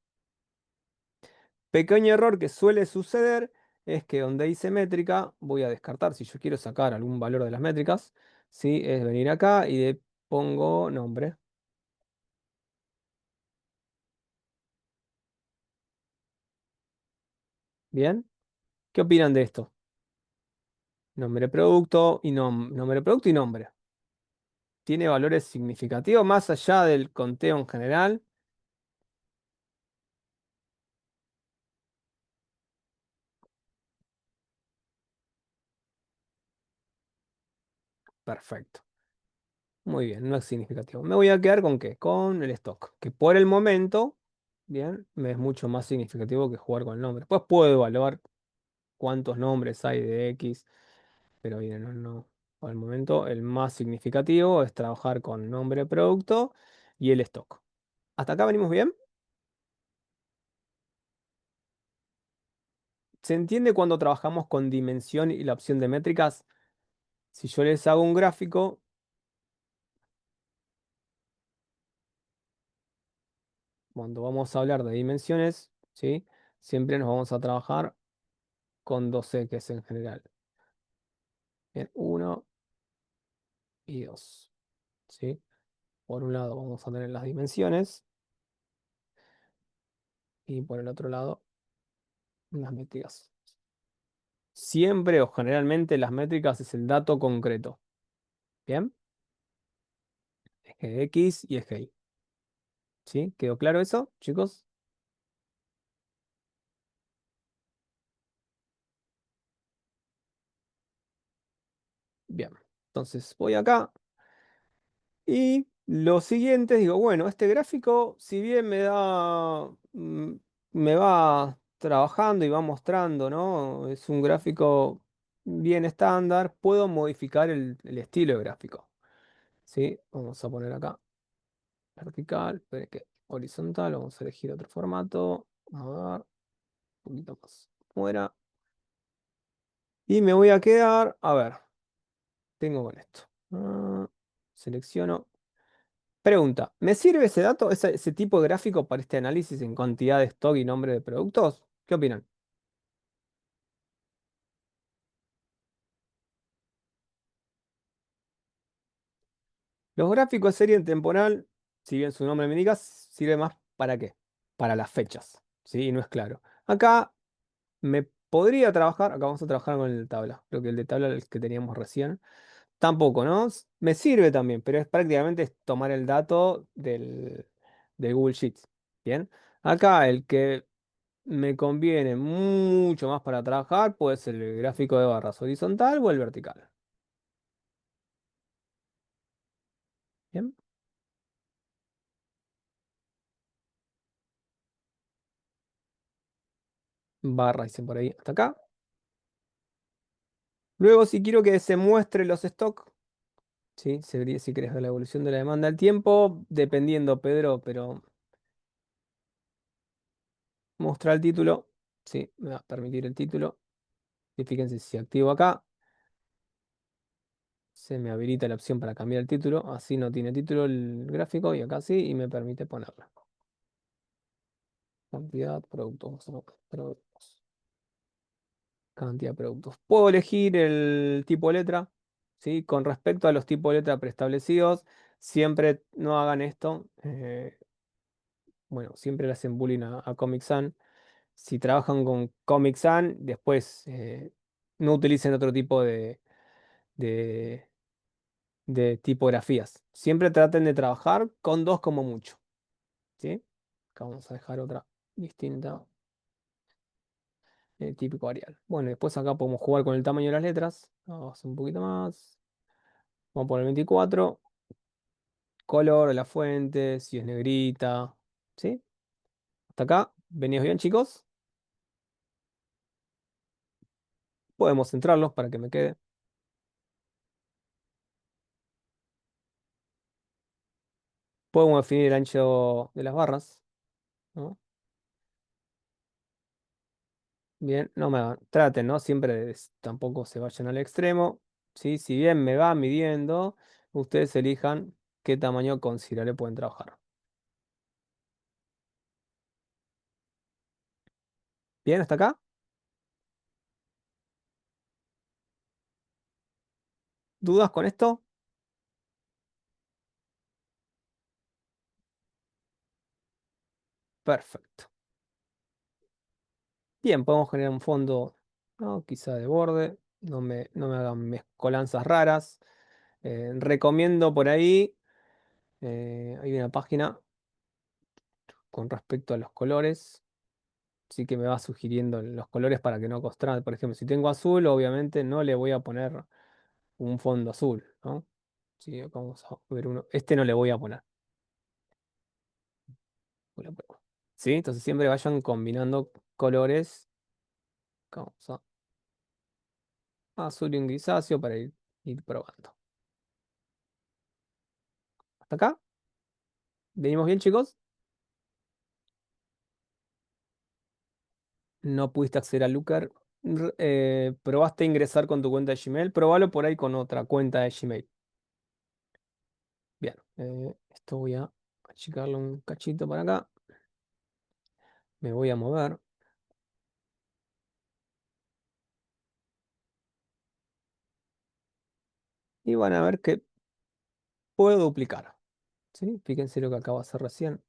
Speaker 1: Pequeño error que suele suceder es que donde dice métrica, voy a descartar. Si yo quiero sacar algún valor de las métricas, ¿sí? Es venir acá y le pongo nombre. ¿Bien? ¿Qué opinan de esto? Nombre de producto y nombre de producto y nombre. ¿Tiene valores significativos más allá del conteo en general? Perfecto. Muy bien, no es significativo. Me voy a quedar con qué? Con el stock, que por el momento, bien, me es mucho más significativo que jugar con el nombre. Pues puedo evaluar cuántos nombres hay de X, pero bien, no. Por el momento, el más significativo es trabajar con nombre de producto y el stock. ¿Hasta acá venimos bien? ¿Se entiende cuando trabajamos con dimensión y la opción de métricas? Si yo les hago un gráfico, cuando vamos a hablar de dimensiones, ¿sí? Siempre nos vamos a trabajar con dos ejes en general. Bien, 1 y 2. ¿Sí? Por un lado vamos a tener las dimensiones y por el otro lado las métricas. Siempre o generalmente las métricas es el dato concreto. ¿Bien? Eje X y eje Y. ¿Sí? ¿Quedó claro eso, chicos? Bien. Entonces voy acá. Y lo siguiente, digo, bueno, este gráfico, si bien me va trabajando y va mostrando, ¿no? Es un gráfico bien estándar, puedo modificar el estilo de gráfico, ¿sí? Vamos a poner acá vertical, espere que horizontal, vamos a elegir otro formato, vamos a dar un poquito más fuera. Y me voy a quedar, a ver, tengo con esto. Selecciono. Pregunta, ¿me sirve ese dato, ese tipo de gráfico para este análisis en cantidad de stock y nombre de productos? ¿Qué opinan? Los gráficos de serie en temporal, si bien su nombre me indica, sirve más para qué? Para las fechas, ¿sí? No es claro. Acá me podría trabajar, acá vamos a trabajar con el de tabla. Creo que el de tabla es el que teníamos recién. Tampoco, ¿no? Me sirve también, pero es prácticamente es tomar el dato del Google Sheets. Bien. Acá el que me conviene mucho más para trabajar puede ser el gráfico de barras horizontal o el vertical. Bien. Barra, hice por ahí hasta acá. Luego, si quiero que se muestre los stock, ¿sí? Si querés ver la evolución de la demanda al tiempo, dependiendo, Pedro, pero mostrar el título, sí, me va a permitir el título. Y fíjense, si activo acá, se me habilita la opción para cambiar el título. Así no tiene título el gráfico y acá sí, y me permite ponerlo. Cantidad, productos, productos. Cantidad de productos. Puedo elegir el tipo de letra, ¿sí? Con respecto a los tipos de letra preestablecidos, siempre no hagan esto. Bueno, siempre le hacen bullying a Comic Sans. Si trabajan con Comic Sans, después no utilicen otro tipo de, de tipografías. Siempre traten de trabajar con dos como mucho, ¿sí? Acá vamos a dejar otra distinta, típico Arial. Bueno, después acá podemos jugar con el tamaño de las letras. Vamos un poquito más. Vamos a poner 24. Color de la fuente, si es negrita. ¿Sí? Hasta acá. ¿Venías bien, chicos? Podemos centrarlos para que me quede. Podemos definir el ancho de las barras, ¿no? Bien, no me hagan. Traten, ¿no? Siempre tampoco se vayan al extremo. ¿Sí? Si bien me va midiendo, ustedes elijan qué tamaño considerable pueden trabajar. Bien, hasta acá. ¿Dudas con esto? Perfecto. Bien, podemos generar un fondo, ¿no? Quizá de borde. No me hagan mezcolanzas raras. Recomiendo por ahí, hay una página con respecto a los colores. Sí que me va sugiriendo los colores para que no Por ejemplo, si tengo azul, obviamente no le voy a poner un fondo azul, ¿no? Sí, vamos a ver uno. Este no le voy a poner. Voy a poner. ¿Sí? Entonces siempre vayan combinando colores. Vamos a azul y un grisáceo para ir probando. ¿Hasta acá? ¿Venimos bien, chicos? No pudiste acceder a Looker. Probaste ingresar con tu cuenta de Gmail. Probalo por ahí con otra cuenta de Gmail. Bien. Esto voy a achicarlo un cachito para acá. Me voy a mover. Y van a ver que puedo duplicar. ¿Sí? Fíjense lo que acabo de hacer recién.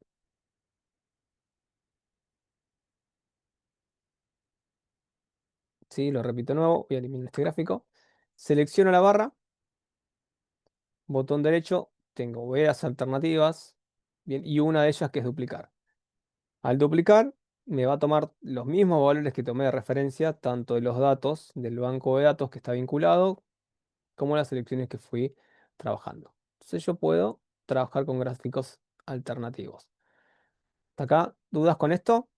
Speaker 1: ¿Sí? Lo repito de nuevo. Voy a eliminar este gráfico. Selecciono la barra. Botón derecho. Tengo veras alternativas. Bien. Y una de ellas que es duplicar. Al duplicar, me va a tomar los mismos valores que tomé de referencia, tanto de los datos del banco de datos que está vinculado, como las selecciones que fui trabajando. Entonces yo puedo trabajar con gráficos alternativos. ¿Hasta acá? ¿Dudas con esto?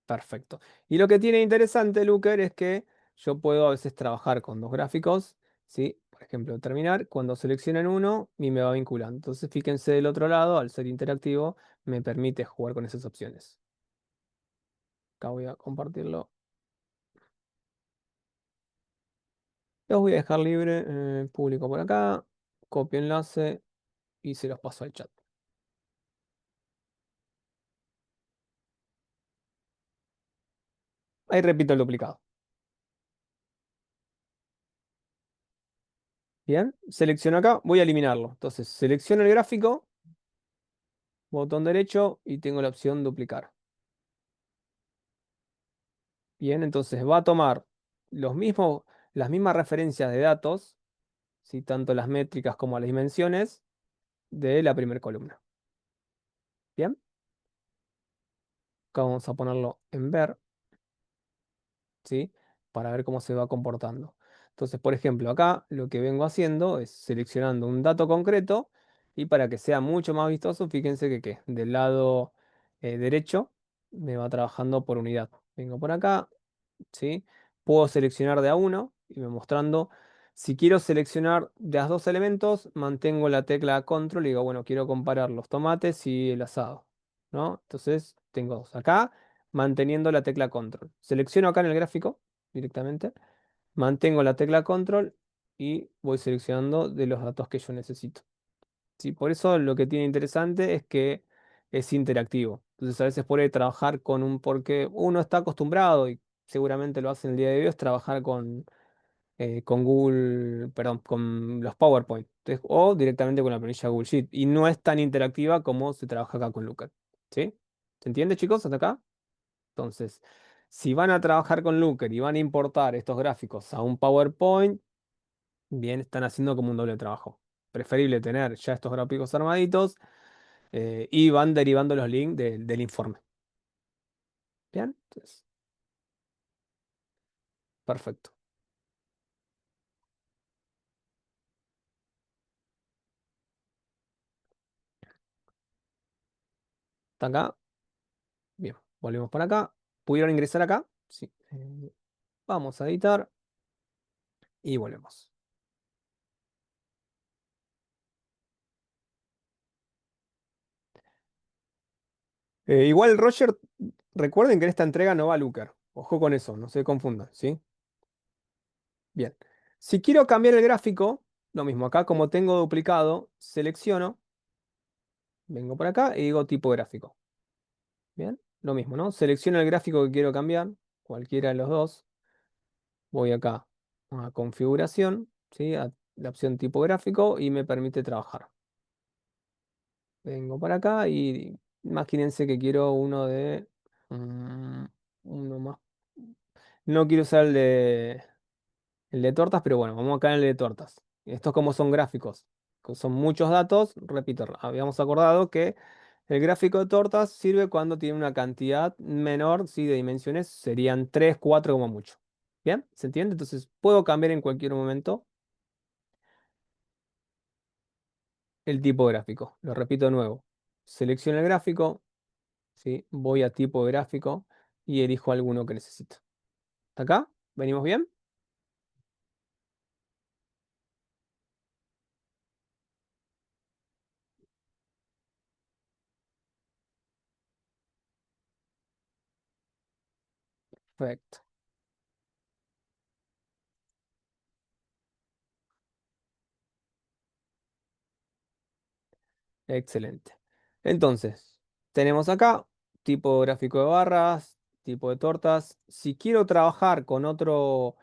Speaker 1: Perfecto. Y lo que tiene interesante Looker es que yo puedo a veces trabajar con dos gráficos, ¿sí? Por ejemplo, terminar, cuando seleccionen uno, y me va vinculando. Entonces, fíjense del otro lado, al ser interactivo, me permite jugar con esas opciones. Acá voy a compartirlo. Los voy a dejar libre, público por acá, copio enlace y se los paso al chat. Ahí repito el duplicado. Bien, selecciono acá, voy a eliminarlo. Entonces, selecciono el gráfico, botón derecho y tengo la opción duplicar. Bien, entonces va a tomar las mismas referencias de datos, ¿sí? Tanto las métricas como las dimensiones de la primera columna. Bien, acá vamos a ponerlo en ver, ¿sí? Para ver cómo se va comportando. Entonces, por ejemplo, acá lo que vengo haciendo es seleccionando un dato concreto y para que sea mucho más vistoso, fíjense que del lado derecho me va trabajando por unidad. Vengo por acá, ¿sí? Puedo seleccionar de a uno y me mostrando. Si quiero seleccionar de a dos elementos, mantengo la tecla control y digo, bueno, quiero comparar los tomates y el asado, ¿no? Entonces tengo dos. Acá, manteniendo la tecla control. Selecciono acá en el gráfico directamente, mantengo la tecla control y voy seleccionando de los datos que yo necesito. ¿Sí? Por eso lo que tiene interesante es que es interactivo. Entonces a veces puede trabajar porque uno está acostumbrado y seguramente lo hace en el día de hoy, es trabajar con Google, perdón, con los PowerPoint. O directamente con la planilla Google Sheet. Y no es tan interactiva como se trabaja acá con Looker. ¿Sí? ¿Se entiende, chicos, hasta acá? Entonces, si van a trabajar con Looker y van a importar estos gráficos a un PowerPoint, bien, están haciendo como un doble trabajo. Preferible tener ya estos gráficos armaditos y van derivando los links del informe. Bien, entonces, perfecto. ¿Está acá? Bien, volvemos para acá. ¿Pudieron ingresar acá? Sí. Vamos a editar y volvemos. Igual, Roger, recuerden que en esta entrega no va Looker. Ojo con eso, no se confundan, ¿sí? Bien. Si quiero cambiar el gráfico, lo mismo acá, como tengo duplicado, selecciono, vengo por acá y digo tipo gráfico. Bien, lo mismo, ¿no? Selecciono el gráfico que quiero cambiar, cualquiera de los dos. Voy acá a configuración, ¿sí? A la opción tipo gráfico y me permite trabajar. Vengo para acá y imagínense que quiero uno de... uno más. No quiero usar el de tortas, pero bueno, vamos acá en el de tortas. Estos como son gráficos, son muchos datos, repito, habíamos acordado que El gráfico de tortas sirve cuando tiene una cantidad menor, ¿sí? De dimensiones, serían 3, 4 como mucho. ¿Bien? ¿Se entiende? Entonces puedo cambiar en cualquier momento el tipo de gráfico. Lo repito de nuevo. Selecciono el gráfico, ¿sí? Voy a tipo de gráfico y elijo alguno que necesito. ¿Hasta acá? ¿Venimos bien? Perfecto. Excelente. Entonces, tenemos acá tipo gráfico de barras, tipo de tortas. Si quiero trabajar con otros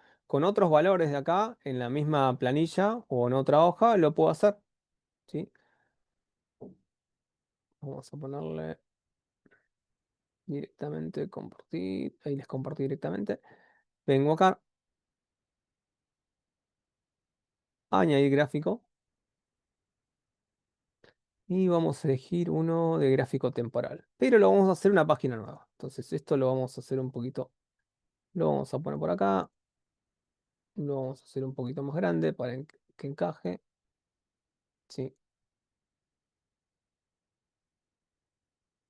Speaker 1: valores de acá en la misma planilla o en otra hoja, lo puedo hacer. ¿Sí? Vamos a ponerle directamente compartir. Ahí les comparto directamente. Vengo acá, añadir gráfico. Y vamos a elegir uno de gráfico temporal. Pero lo vamos a hacer una página nueva. Entonces esto lo vamos a hacer un poquito. Lo vamos a poner por acá. Lo vamos a hacer un poquito más grande para que encaje. Sí.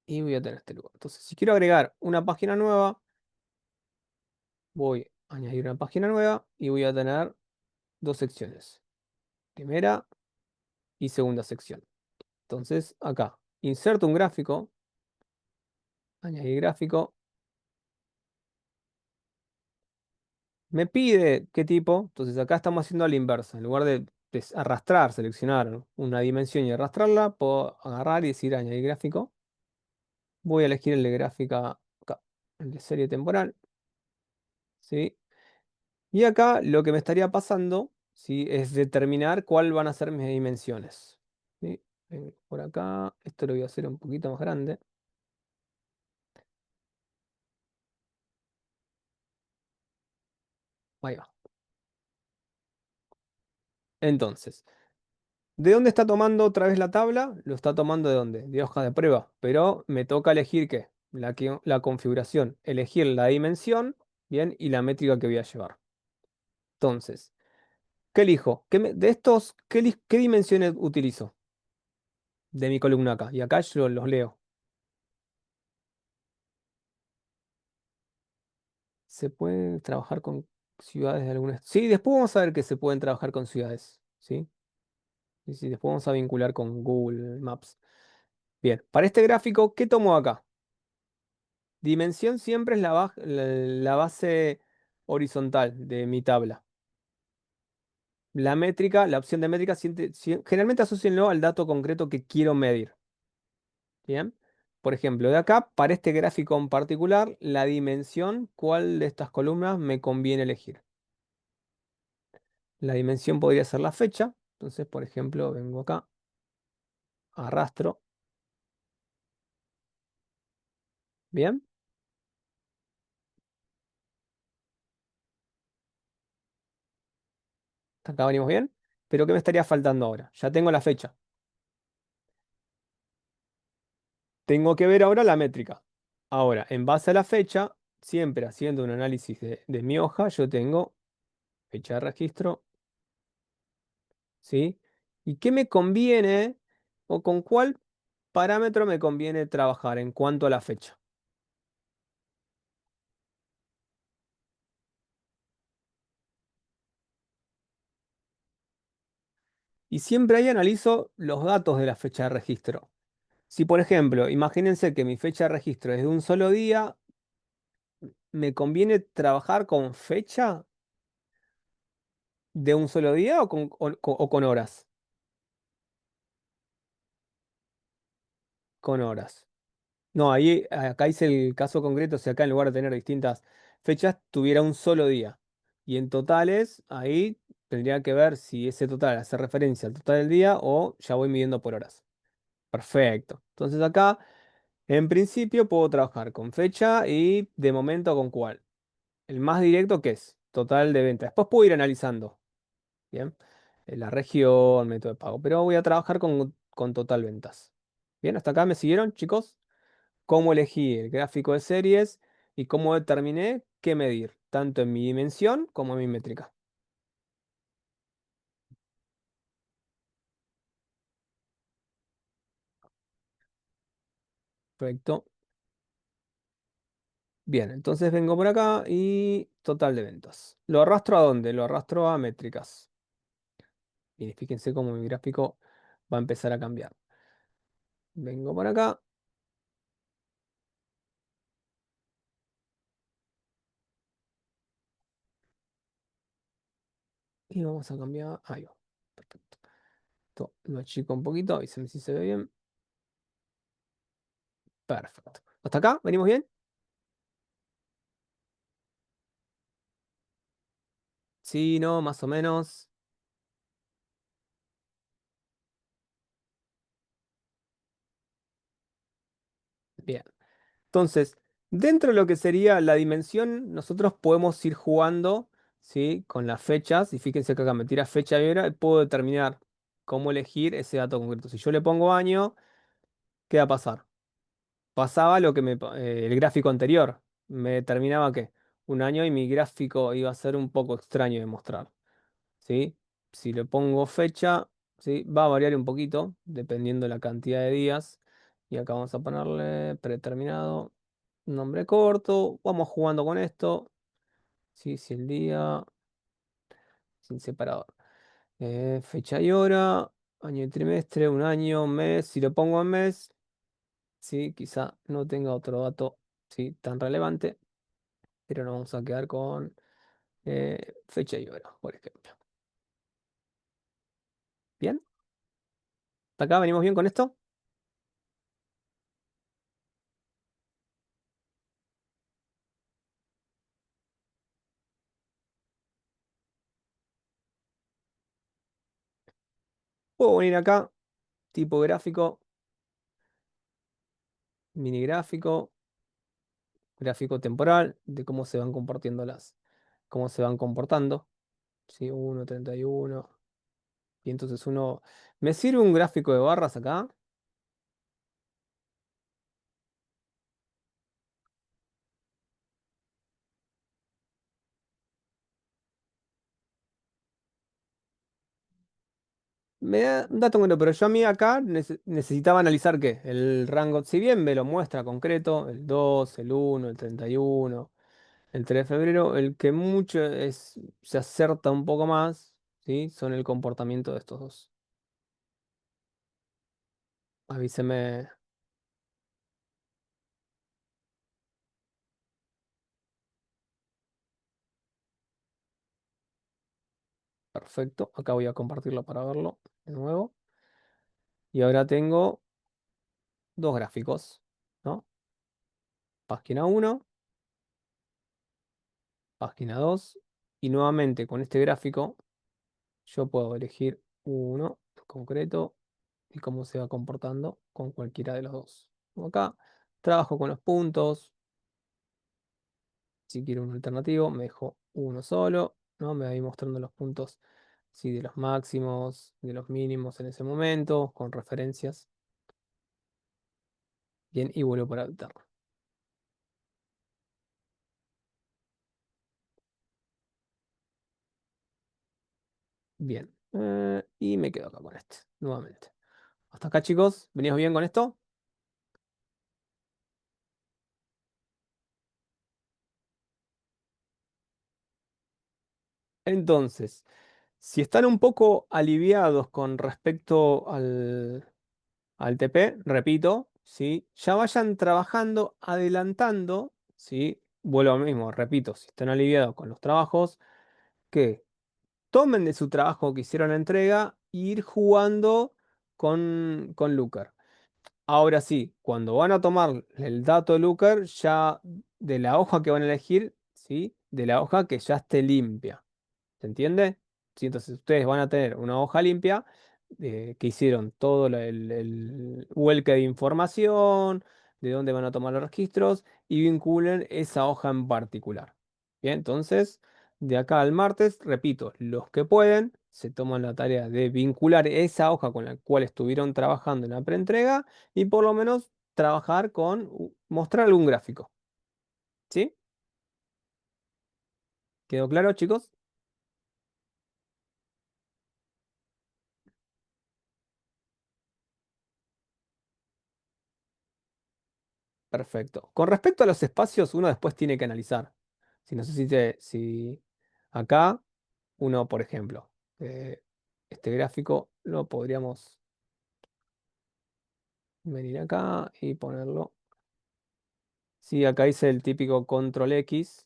Speaker 1: Y voy a tener este lugar. Entonces, si quiero agregar una página nueva, voy a añadir una página nueva y voy a tener dos secciones. Primera y segunda sección. Entonces, acá, inserto un gráfico, añadir gráfico. Me pide qué tipo. Entonces, acá estamos haciendo a la inversa. En lugar de arrastrar, seleccionar una dimensión y arrastrarla, puedo agarrar y decir añadir gráfico. Voy a elegir el de gráfica acá, el de serie temporal. ¿Sí? Y acá lo que me estaría pasando, ¿sí? Es determinar cuál van a ser mis dimensiones. ¿Sí? Vengo por acá, esto lo voy a hacer un poquito más grande. Ahí va. Entonces, ¿de dónde está tomando otra vez la tabla? Lo está tomando de dónde? De hoja de prueba. Pero me toca elegir qué? La configuración. Elegir la dimensión, bien, y la métrica que voy a llevar. Entonces, ¿qué elijo? De estos, ¿qué dimensiones utilizo? De mi columna acá. Y acá yo los leo. Se puede trabajar con ciudades de algunas. Sí, después vamos a ver que se pueden trabajar con ciudades. ¿Sí? Y sí, después vamos a vincular con Google Maps. Bien, para este gráfico, ¿qué tomo acá? Dimensión siempre es la base horizontal de mi tabla. La métrica, la opción de métrica, generalmente asocienlo al dato concreto que quiero medir. Bien. Por ejemplo, de acá, para este gráfico en particular, la dimensión, ¿cuál de estas columnas me conviene elegir? La dimensión podría ser la fecha. Entonces, por ejemplo, vengo acá, arrastro. Bien. Hasta acá venimos bien. Pero ¿qué me estaría faltando ahora? Ya tengo la fecha. Tengo que ver ahora la métrica. Ahora, en base a la fecha, siempre haciendo un análisis de mi hoja, yo tengo fecha de registro, ¿sí? ¿Y qué me conviene o con cuál parámetro me conviene trabajar en cuanto a la fecha? Y siempre ahí analizo los datos de la fecha de registro. Si, por ejemplo, imagínense que mi fecha de registro es de un solo día, ¿me conviene trabajar con fecha de un solo día o con horas? Con horas. No, ahí acá hice el caso concreto, si acá en lugar de tener distintas fechas, tuviera un solo día. Y en totales, ahí tendría que ver si ese total hace referencia al total del día o ya voy midiendo por horas. Perfecto. Entonces acá, en principio, puedo trabajar con fecha y de momento con cuál. El más directo que es total de venta. Después puedo ir analizando, ¿bien? La región, método de pago, pero voy a trabajar con total ventas. Bien, hasta acá me siguieron, chicos. Cómo elegí el gráfico de series y cómo determiné qué medir, tanto en mi dimensión como en mi métrica. Perfecto. Bien, entonces vengo por acá y total de ventas. ¿Lo arrastro a dónde? Lo arrastro a métricas. Bien, fíjense cómo mi gráfico va a empezar a cambiar. Vengo por acá. Y vamos a cambiar. Ahí va. Perfecto. Esto lo achico un poquito. Avísenme si se ve bien. Perfecto. ¿Hasta acá? ¿Venimos bien? Sí, no, más o menos. Bien. Entonces, dentro de lo que sería la dimensión, nosotros podemos ir jugando, ¿sí? Con las fechas. Y fíjense que acá me tira fecha y hora y puedo determinar cómo elegir ese dato concreto. Si yo le pongo año, ¿qué va a pasar? Pasaba lo que el gráfico anterior. Me determinaba que un año y mi gráfico iba a ser un poco extraño de mostrar, ¿sí? Si le pongo fecha, ¿sí? Va a variar un poquito dependiendo de la cantidad de días. Y acá vamos a ponerle predeterminado, nombre corto. Vamos jugando con esto. ¿Sí? Si el día, sin separador. Fecha y hora, año y trimestre, un año, mes. Si lo pongo en mes, ¿sí? Quizá no tenga otro dato, ¿sí? Tan relevante, pero nos vamos a quedar con fecha y hora, por ejemplo. ¿Bien? ¿Hasta acá venimos bien con esto? Puedo venir acá, tipo gráfico, mini gráfico, gráfico temporal, de cómo se van comportando cómo se van comportando. ¿Sí? 1, 31. Y entonces uno. ¿Me sirve un gráfico de barras acá? Me da un dato bueno, pero yo a mí acá necesitaba analizar qué. El rango, si bien me lo muestra concreto, el 2, el 1, el 31, el 3 de febrero, el que mucho se acerta un poco más, ¿sí? Son el comportamiento de estos dos. Avíseme. Perfecto. Acá voy a compartirlo para verlo de nuevo. Y ahora tengo dos gráficos, ¿no? Página uno, página 2. Y nuevamente con este gráfico yo puedo elegir uno en concreto y cómo se va comportando con cualquiera de los dos. Como acá trabajo con los puntos. Si quiero un alternativo, me dejo uno solo, ¿no? Me va a ir mostrando los puntos, sí, de los máximos, de los mínimos en ese momento, con referencias. Bien, y vuelvo para alterno. Bien, y me quedo acá con este, nuevamente. Hasta acá, chicos, ¿venimos bien con esto? Entonces, si están un poco aliviados con respecto al TP, repito, ¿sí? Ya vayan trabajando, adelantando, ¿sí? Vuelvo a lo mismo, repito, si están aliviados con los trabajos, que tomen de su trabajo que hicieron la entrega e ir jugando con Looker. Ahora sí, cuando van a tomar el dato de Looker, ya de la hoja que van a elegir, ¿sí? De la hoja que ya esté limpia. ¿Se entiende? Sí, entonces ustedes van a tener una hoja limpia que hicieron todo el vuelque de información, de dónde van a tomar los registros y vinculen esa hoja en particular. Bien, entonces, de acá al martes, repito, los que pueden, se toman la tarea de vincular esa hoja con la cual estuvieron trabajando en la preentrega y por lo menos trabajar con mostrar algún gráfico. ¿Sí? ¿Quedó claro, chicos? Perfecto. Con respecto a los espacios, uno después tiene que analizar. Si no sé si acá, uno, por ejemplo, este gráfico lo podríamos venir acá y ponerlo. Sí, acá hice el típico control X,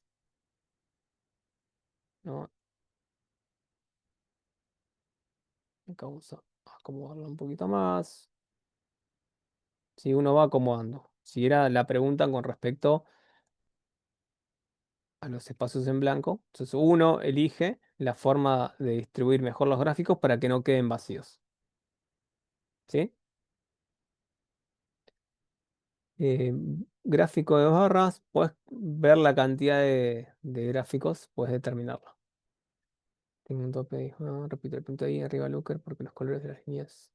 Speaker 1: ¿no? Acá vamos a acomodarlo un poquito más. Si uno va acomodando. Si era la pregunta con respecto a los espacios en blanco, entonces uno elige la forma de distribuir mejor los gráficos para que no queden vacíos. ¿Sí? Gráfico de barras, puedes ver la cantidad de gráficos, puedes determinarlo. Tengo un tope, repito el punto ahí, arriba Looker, porque los colores de las líneas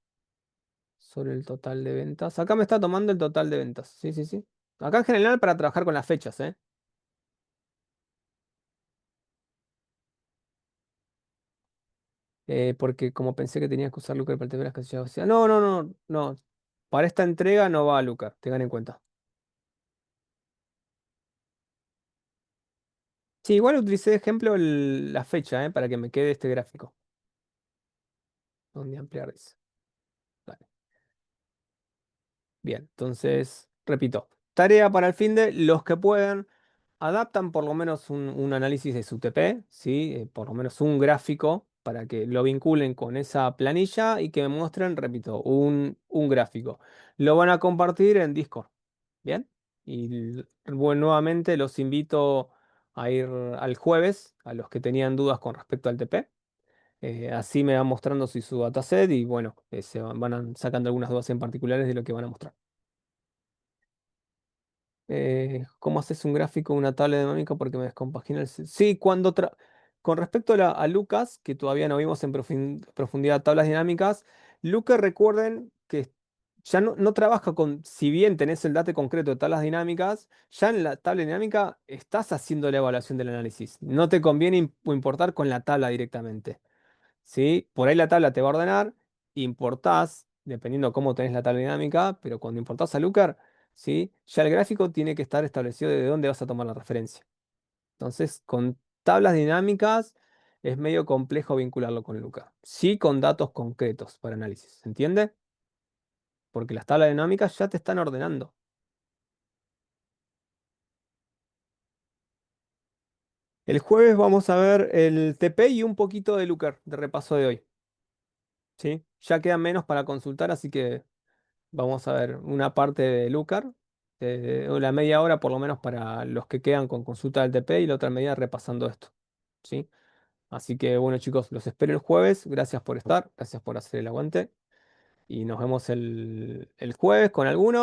Speaker 1: sobre el total de ventas. Acá me está tomando el total de ventas. Sí, sí, sí. Acá en general para trabajar con las fechas, ¿eh? Porque como pensé que tenías que usar Looker para el tema de las casillas vacías. No, no, no, no. Para esta entrega no va a Looker, tengan en cuenta. Sí, igual utilicé de ejemplo la fecha, para que me quede este gráfico. ¿Dónde ampliar dice? Vale. Bien, entonces, repito. Tarea para el fin de los que puedan. Adaptan por lo menos un análisis de su TP, ¿sí? Por lo menos un gráfico para que lo vinculen con esa planilla y que me muestren, repito, un gráfico. Lo van a compartir en Discord, ¿bien? Y bueno, nuevamente los invito a ir al jueves, a los que tenían dudas con respecto al TP. Así me van mostrando su dataset y bueno, se sacando algunas dudas en particulares de lo que van a mostrar. ¿Cómo haces un gráfico, una tabla dinámica? Porque me descompagina el... Sí, con respecto a Lucas, que todavía no vimos en profundidad tablas dinámicas, Lucas recuerden que ya no trabaja con, si bien tenés el dato concreto de tablas dinámicas, ya en la tabla dinámica estás haciendo la evaluación del análisis. No te conviene importar con la tabla directamente. ¿Sí? Por ahí la tabla te va a ordenar, importás, dependiendo cómo tenés la tabla dinámica, pero cuando importás a Looker, ¿sí? Ya el gráfico tiene que estar establecido de dónde vas a tomar la referencia. Entonces, con tablas dinámicas es medio complejo vincularlo con Looker. Sí, con datos concretos para análisis, ¿se entiende? Porque las tablas dinámicas ya te están ordenando. El jueves vamos a ver el TP y un poquito de Looker de repaso de hoy. ¿Sí? Ya quedan menos para consultar, así que vamos a ver una parte de Lucar, la media hora por lo menos para los que quedan con consulta del TP y la otra media repasando esto. ¿Sí? Así que bueno chicos, los espero el jueves. Gracias por estar, gracias por hacer el aguante y nos vemos el jueves con alguno.